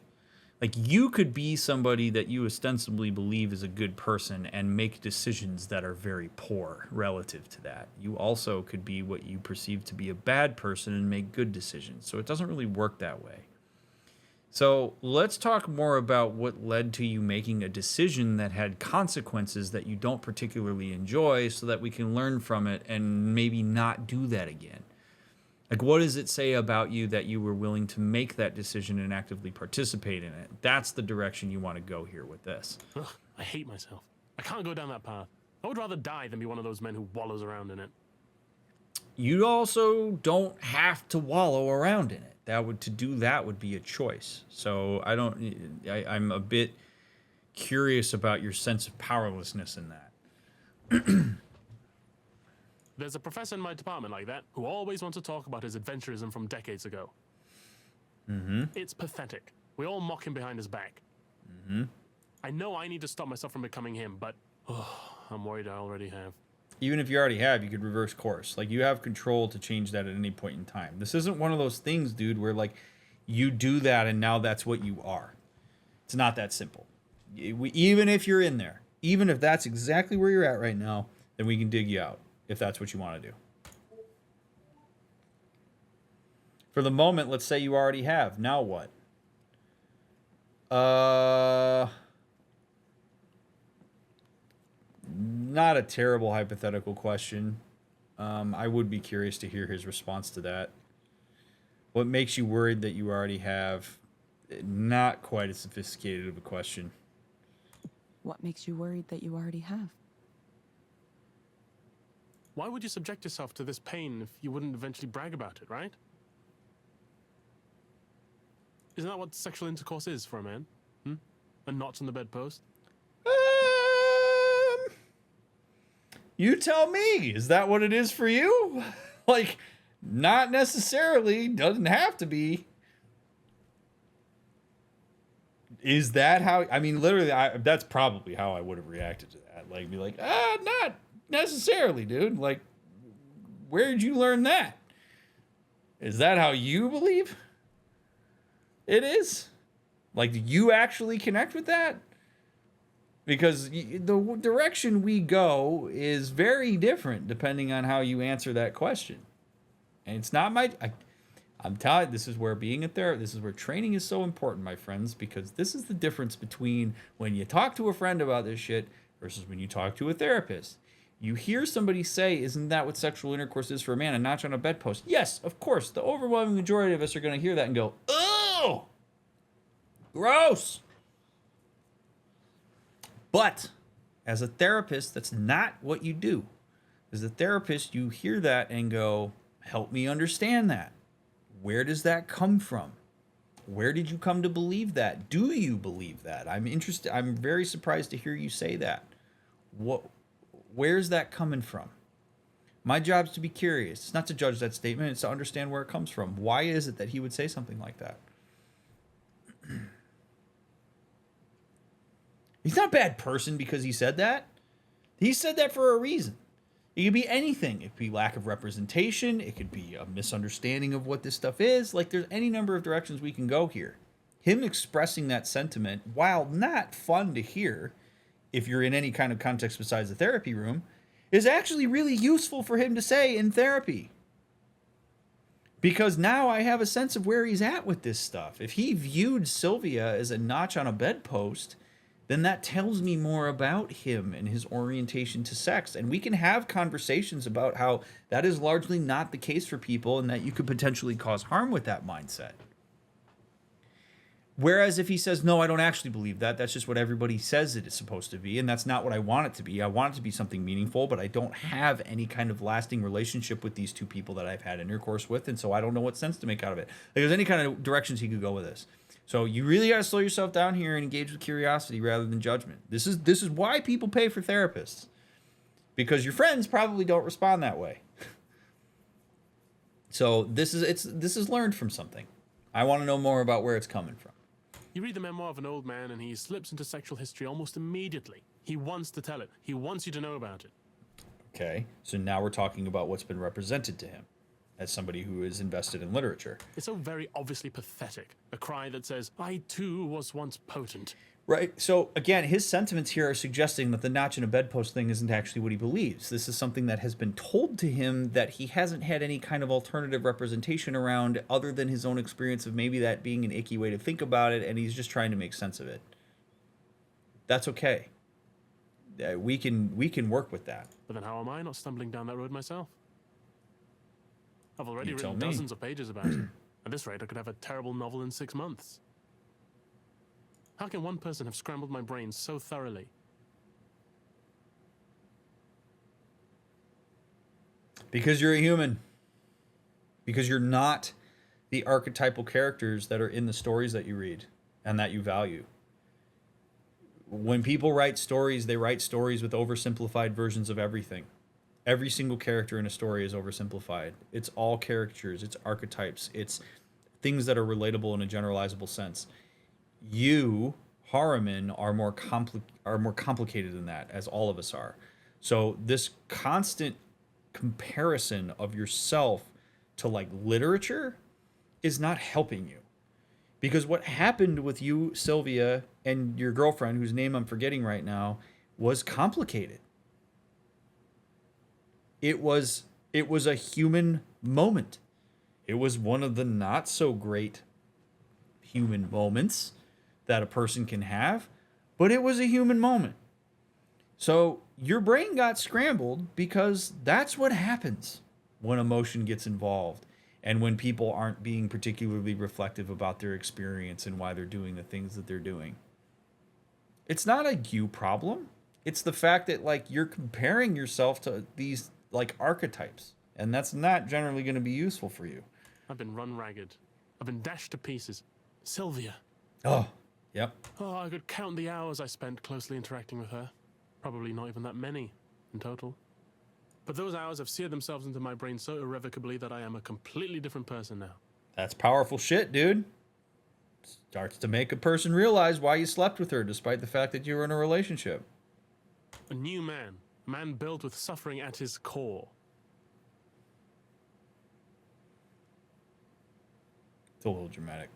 Like, you could be somebody that you ostensibly believe is a good person and make decisions that are very poor relative to that. You also could be what you perceive to be a bad person and make good decisions. So it doesn't really work that way. So let's talk more about what led to you making a decision that had consequences that you don't particularly enjoy so that we can learn from it and maybe not do that again. Like, what does it say about you that you were willing to make that decision and actively participate in it? That's the direction you want to go here with this.
Ugh, I hate myself. I can't go down that path. I would rather die than be one of those men who wallows around in it.
You also don't have to wallow around in it. To do that would be a choice. So I'm a bit curious about your sense of powerlessness in that.
There's a professor in my department like that who always wants to talk about his adventurism from decades ago.
Mm-hmm.
It's pathetic. We all mock him behind his back.
Mm-hmm.
I know I need to stop myself from becoming him, but I'm worried I already have.
Even if you already have, you could reverse course. Like, you have control to change that at any point in time. This isn't one of those things, dude, where, like, you do that and now that's what you are. It's not that simple. Even if you're in there, even if that's exactly where you're at right now, then we can dig you out if that's what you want to do. For the moment, let's say you already have. Now what? Not a terrible hypothetical question. I would be curious to hear his response to that. What makes you worried that you already have? Not quite as sophisticated of a question.
What makes you worried that you already have?
Why would you subject yourself to this pain if you wouldn't eventually brag about it, right? Isn't that what sexual intercourse is for a man? A notch on the bedpost?
You tell me. Is that what it is for you? Like, not necessarily. Doesn't have to be. Is that how... I mean, literally, that's probably how I would have reacted to that. Like, be like, not necessarily, dude. Like, where did you learn that? Is that how you believe it is? Like, do you actually connect with that? Because the direction we go is very different depending on how you answer that question. And it's not I'm telling you, this is where being a therapist, this is where training is so important, my friends, because this is the difference between when you talk to a friend about this shit versus when you talk to a therapist. You hear somebody say, isn't that what sexual intercourse is for a man, a notch on a bedpost? Yes, of course. The overwhelming majority of us are going to hear that and go, oh, gross. But as a therapist, that's not what you do. As a therapist, you hear that and go, help me understand that. Where does that come from? Where did you come to believe that? Do you believe that? I'm interested. I'm very surprised to hear you say that. Where's that coming from? My job is to be curious. It's not to judge that statement. It's to understand where it comes from. Why is it that he would say something like that? He's not a bad person because he said that. He said that for a reason. It could be anything. It could be lack of representation. It could be a misunderstanding of what this stuff is. Like, there's any number of directions we can go here. Him expressing that sentiment, while not fun to hear, if you're in any kind of context besides the therapy room, is actually really useful for him to say in therapy. Because now I have a sense of where he's at with this stuff. If he viewed Sylvia as a notch on a bedpost, then that tells me more about him and his orientation to sex. And we can have conversations about how that is largely not the case for people and that you could potentially cause harm with that mindset. Whereas if he says, no, I don't actually believe that, that's just what everybody says it is supposed to be, and that's not what I want it to be. I want it to be something meaningful, but I don't have any kind of lasting relationship with these two people that I've had intercourse with, and so I don't know what sense to make out of it. Like, there's any kind of directions he could go with this. So you really got to slow yourself down here and engage with curiosity rather than judgment. This is why people pay for therapists, because your friends probably don't respond that way. So this is learned from something. I want to know more about where it's coming from.
You read the memoir of an old man and he slips into sexual history almost immediately. He wants to tell it. He wants you to know about it.
Okay, so now we're talking about what's been represented to him as somebody who is invested in literature.
It's so very obviously pathetic. A cry that says, I too was once potent.
Right. So again, his sentiments here are suggesting that the notch in a bedpost thing isn't actually what he believes. This is something that has been told to him that he hasn't had any kind of alternative representation around other than his own experience of maybe that being an icky way to think about it, and he's just trying to make sense of it. That's okay. We can work with that.
But then how am I not stumbling down that road myself? I've already
You tell
written
me.
dozens of pages about it. At this rate, I could have a terrible novel in 6 months. How can one person have scrambled my brain so thoroughly?
Because you're a human. Because you're not the archetypal characters that are in the stories that you read and that you value. When people write stories, they write stories with oversimplified versions of everything. Every single character in a story is oversimplified. It's all caricatures, it's archetypes, it's things that are relatable in a generalizable sense. You, Haruman, are more complicated than that, as all of us are. So this constant comparison of yourself to like literature is not helping you. Because what happened with you, Sylvia, and your girlfriend, whose name I'm forgetting right now, was complicated. It was a human moment. It was one of the not so great human moments that a person can have, but it was a human moment. So your brain got scrambled because that's what happens when emotion gets involved and when people aren't being particularly reflective about their experience and why they're doing the things that they're doing. It's not a you problem. It's the fact that like you're comparing yourself to these like archetypes, and that's not generally going to be useful for you.
I've been run ragged. I've been dashed to pieces. Sylvia.
Oh, yep.
Oh, I could count the hours I spent closely interacting with her. Probably not even that many in total. But those hours have seared themselves into my brain so irrevocably that I am a completely different person now.
That's powerful shit, dude. Starts to make a person realize why you slept with her despite the fact that you were in a relationship.
A new man. A man built with suffering at his core.
It's a little dramatic.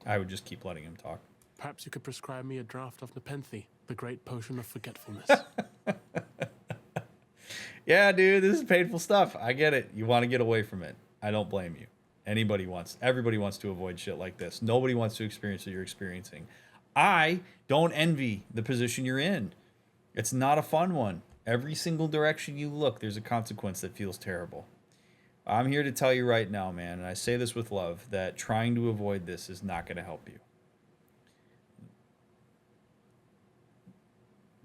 I would just keep letting him talk.
Perhaps you could prescribe me a draught of Nepenthe, the great potion of forgetfulness.
Yeah, dude, this is painful stuff. I get it. You want to get away from it. I don't blame you. Everybody wants to avoid shit like this. Nobody wants to experience what you're experiencing. I don't envy the position you're in. It's not a fun one. Every single direction you look, there's a consequence that feels terrible. I'm here to tell you right now, man, and I say this with love, that trying to avoid this is not going to help you.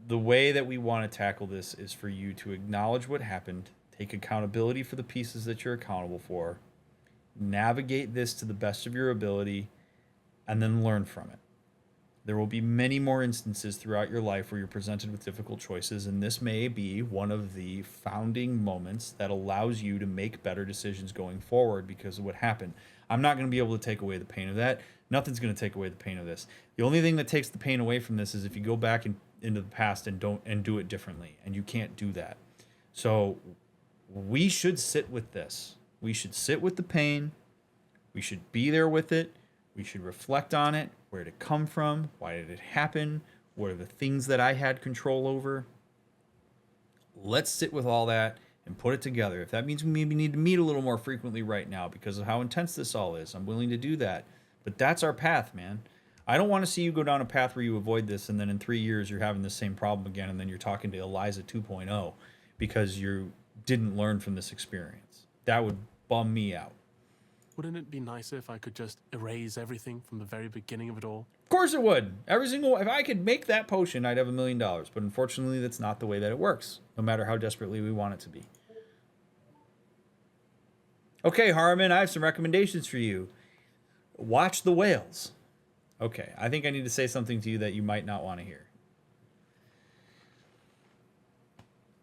The way that we want to tackle this is for you to acknowledge what happened, take accountability for the pieces that you're accountable for, navigate this to the best of your ability, and then learn from it. There will be many more instances throughout your life where you're presented with difficult choices, and this may be one of the founding moments that allows you to make better decisions going forward because of what happened. I'm not going to be able to take away the pain of that. Nothing's going to take away the pain of this. The only thing that takes the pain away from this is if you go back into the past and do it differently, and you can't do that. So we should sit with this. We should sit with the pain. We should be there with it. We should reflect on it. Where did it come from? Why did it happen? What are the things that I had control over? Let's sit with all that and put it together. If that means we maybe need to meet a little more frequently right now because of how intense this all is, I'm willing to do that. But that's our path, man. I don't want to see you go down a path where you avoid this and then in 3 years you're having the same problem again and then you're talking to Eliza 2.0 because you didn't learn from this experience. That would bum me out.
wouldn't it be nicer if I could just erase everything from the very beginning of it all?
Of course it would. If I could make that potion, I'd have $1 million. But unfortunately, that's not the way that it works, no matter how desperately we want it to be. Okay, Harmon, I have some recommendations for you. Watch The Whales. Okay, I think I need to say something to you that you might not want to hear.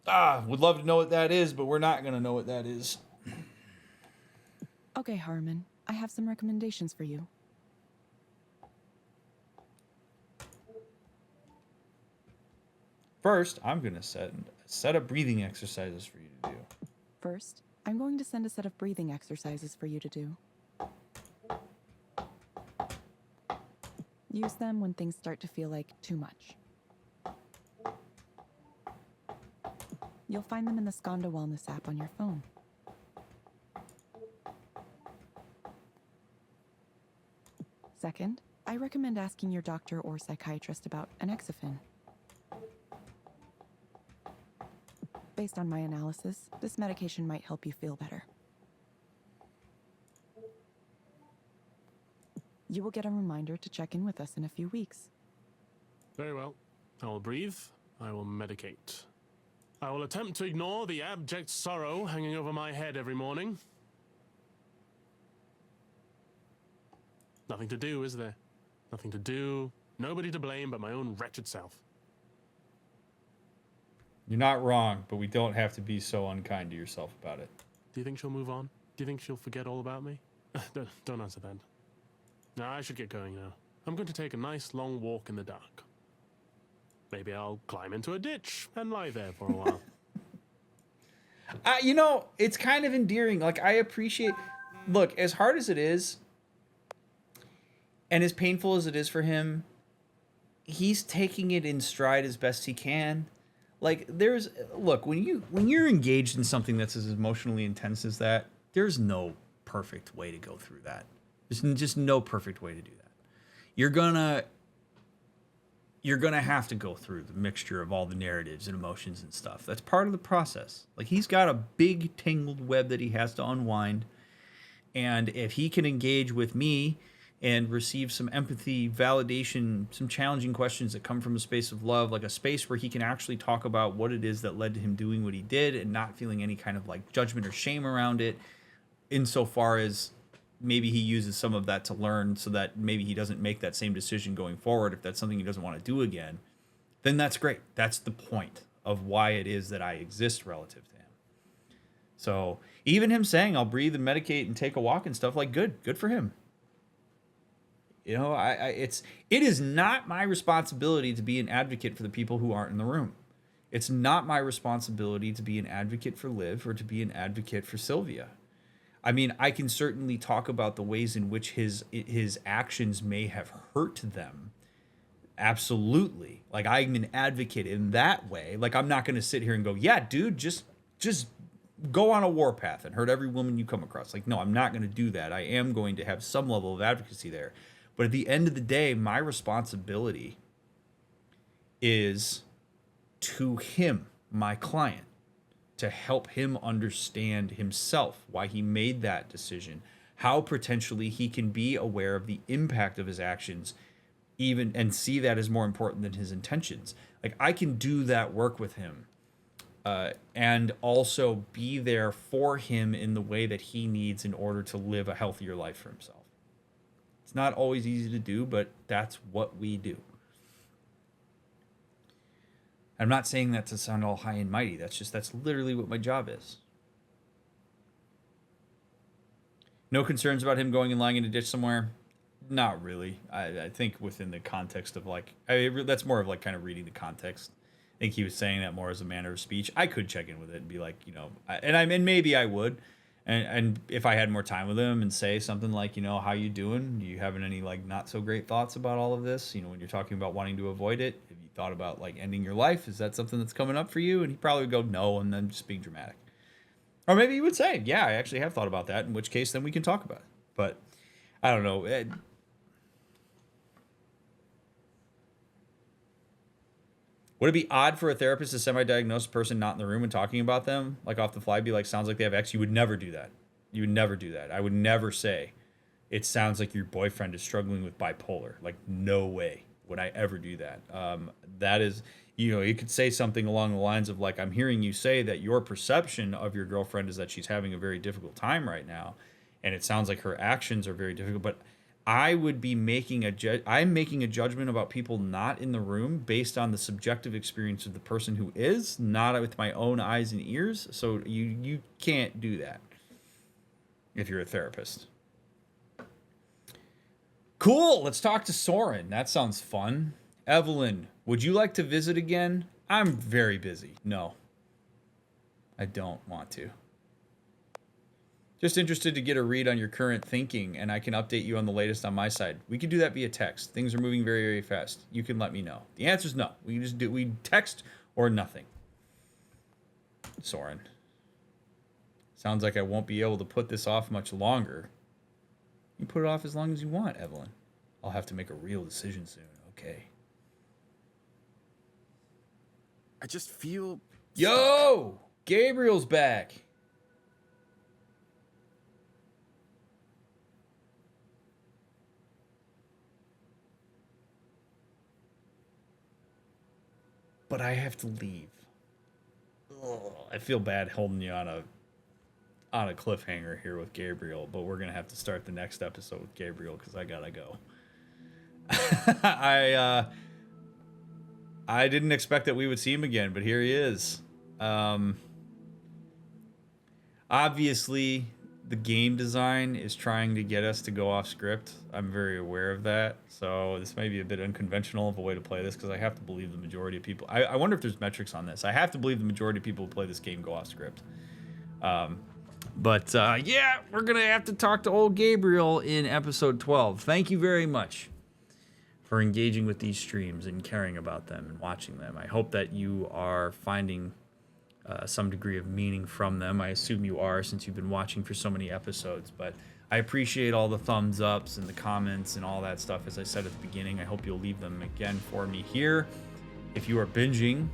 Would love to know what that is, but we're not going to know what that is.
Okay, Harmon, I have some recommendations for you.
First, I'm going to set up breathing exercises for you to do.
First, I'm going to send a set of breathing exercises for you to do. Use them when things start to feel like too much. You'll find them in the Skanda Wellness app on your phone. Second, I recommend asking your doctor or psychiatrist about Anexafin. Based on my analysis, this medication might help you feel better. You will get a reminder to check in with us in a few weeks.
Very well. I will breathe. I will medicate. I will attempt to ignore the abject sorrow hanging over my head every morning. Nothing to do, is there? Nothing to do. Nobody to blame but my own wretched self.
You're not wrong, but we don't have to be so unkind to yourself about it.
Do you think she'll move on? Do you think she'll forget all about me? Don't answer that. No, I should get going now. I'm going to take a nice long walk in the dark. Maybe I'll climb into a ditch and lie there for a while.
You know, it's kind of endearing. Like, I appreciate... Look, as hard as it is, and as painful as it is for him, he's taking it in stride as best he can. Like, look, when you're engaged in something that's as emotionally intense as that, there's no perfect way to go through that. There's just no perfect way to do that. You're gonna have to go through the mixture of all the narratives and emotions and stuff. That's part of the process. Like, he's got a big tangled web that he has to unwind. And if he can engage with me and receive some empathy, validation, some challenging questions that come from a space of love, like a space where he can actually talk about what it is that led to him doing what he did and not feeling any kind of like judgment or shame around it, insofar as maybe he uses some of that to learn so that maybe he doesn't make that same decision going forward if that's something he doesn't want to do again, then that's great. That's the point of why it is that I exist relative to him. So even him saying I'll breathe and medicate and take a walk and stuff, like, good for him. You know, it is not my responsibility to be an advocate for the people who aren't in the room. It's not my responsibility to be an advocate for Liv or to be an advocate for Sylvia. I mean, I can certainly talk about the ways in which his actions may have hurt them. Absolutely. Like, I'm an advocate in that way. Like, I'm not going to sit here and go, yeah, dude, just go on a warpath and hurt every woman you come across. Like, no, I'm not going to do that. I am going to have some level of advocacy there. But at the end of the day, my responsibility is to him, my client, to help him understand himself, why he made that decision, how potentially he can be aware of the impact of his actions, even, and see that as more important than his intentions. Like, I can do that work with him, and also be there for him in the way that he needs in order to live a healthier life for himself. It's not always easy to do, but that's what we do. I'm not saying that to sound all high and mighty. That's literally what my job is. No concerns about him going and lying in a ditch somewhere? Not really. I think within the context of, like, that's more of like kind of reading the context. I think he was saying that more as a manner of speech. I could check in with it and be like, you know, and maybe I would. And if I had more time with him and say something like, you know, how you doing? Do you having any, like, not so great thoughts about all of this? You know, when you're talking about wanting to avoid it, have you thought about, like, ending your life? Is that something that's coming up for you? And he'd probably go, no, and then just being dramatic. Or maybe he would say, yeah, I actually have thought about that, in which case then we can talk about it. But I don't know. Would it be odd for a therapist to semi-diagnose a person not in the room and talking about them, like off the fly, be like, sounds like they have X? You would never do that. You would never do that. I would never say, it sounds like your boyfriend is struggling with bipolar. Like, no way would I ever do that. That is, you could say something along the lines of like, I'm hearing you say that your perception of your girlfriend is that she's having a very difficult time right now. And it sounds like her actions are very difficult, but I would be I'm making a judgment about people not in the room based on the subjective experience of the person who is, not with my own eyes and ears. So you can't do that if you're a therapist. Cool. Let's talk to Soren. That sounds fun. Evelyn, would you like to visit again? I'm very busy. No, I don't want to. Just interested to get a read on your current thinking, and I can update you on the latest on my side. We can do that via text. Things are moving very, very fast. You can let me know. The answer is no. We text or nothing. Soren. Sounds like I won't be able to put this off much longer. You put it off as long as you want, Evelyn. I'll have to make a real decision soon. Okay.
I just feel...
Yo! Gabriel's back. But I have to leave. Ugh, I feel bad holding you on a cliffhanger here with Gabriel, but we're gonna have to start the next episode with Gabriel because I gotta go. I didn't expect that we would see him again, but here he is. Obviously, the game design is trying to get us to go off script. I'm very aware of that. So this may be a bit unconventional of a way to play this because I have to believe the majority of people... I wonder if there's metrics on this. I have to believe the majority of people who play this game go off script. Yeah, we're going to have to talk to old Gabriel in episode 12. Thank you very much for engaging with these streams and caring about them and watching them. I hope that you are finding some degree of meaning from them. I assume you are since you've been watching for so many episodes, but I appreciate all the thumbs ups and the comments and all that stuff. As I said at the beginning, I hope you'll leave them again for me here. If you are binging,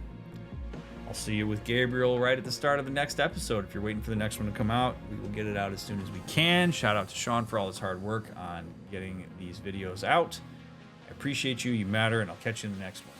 I'll see you with Gabriel right at the start of the next episode. If you're waiting for the next one to come out, we will get it out as soon as we can. Shout out to Sean for all his hard work on getting these videos out. I appreciate you. You matter, and I'll catch you in the next one.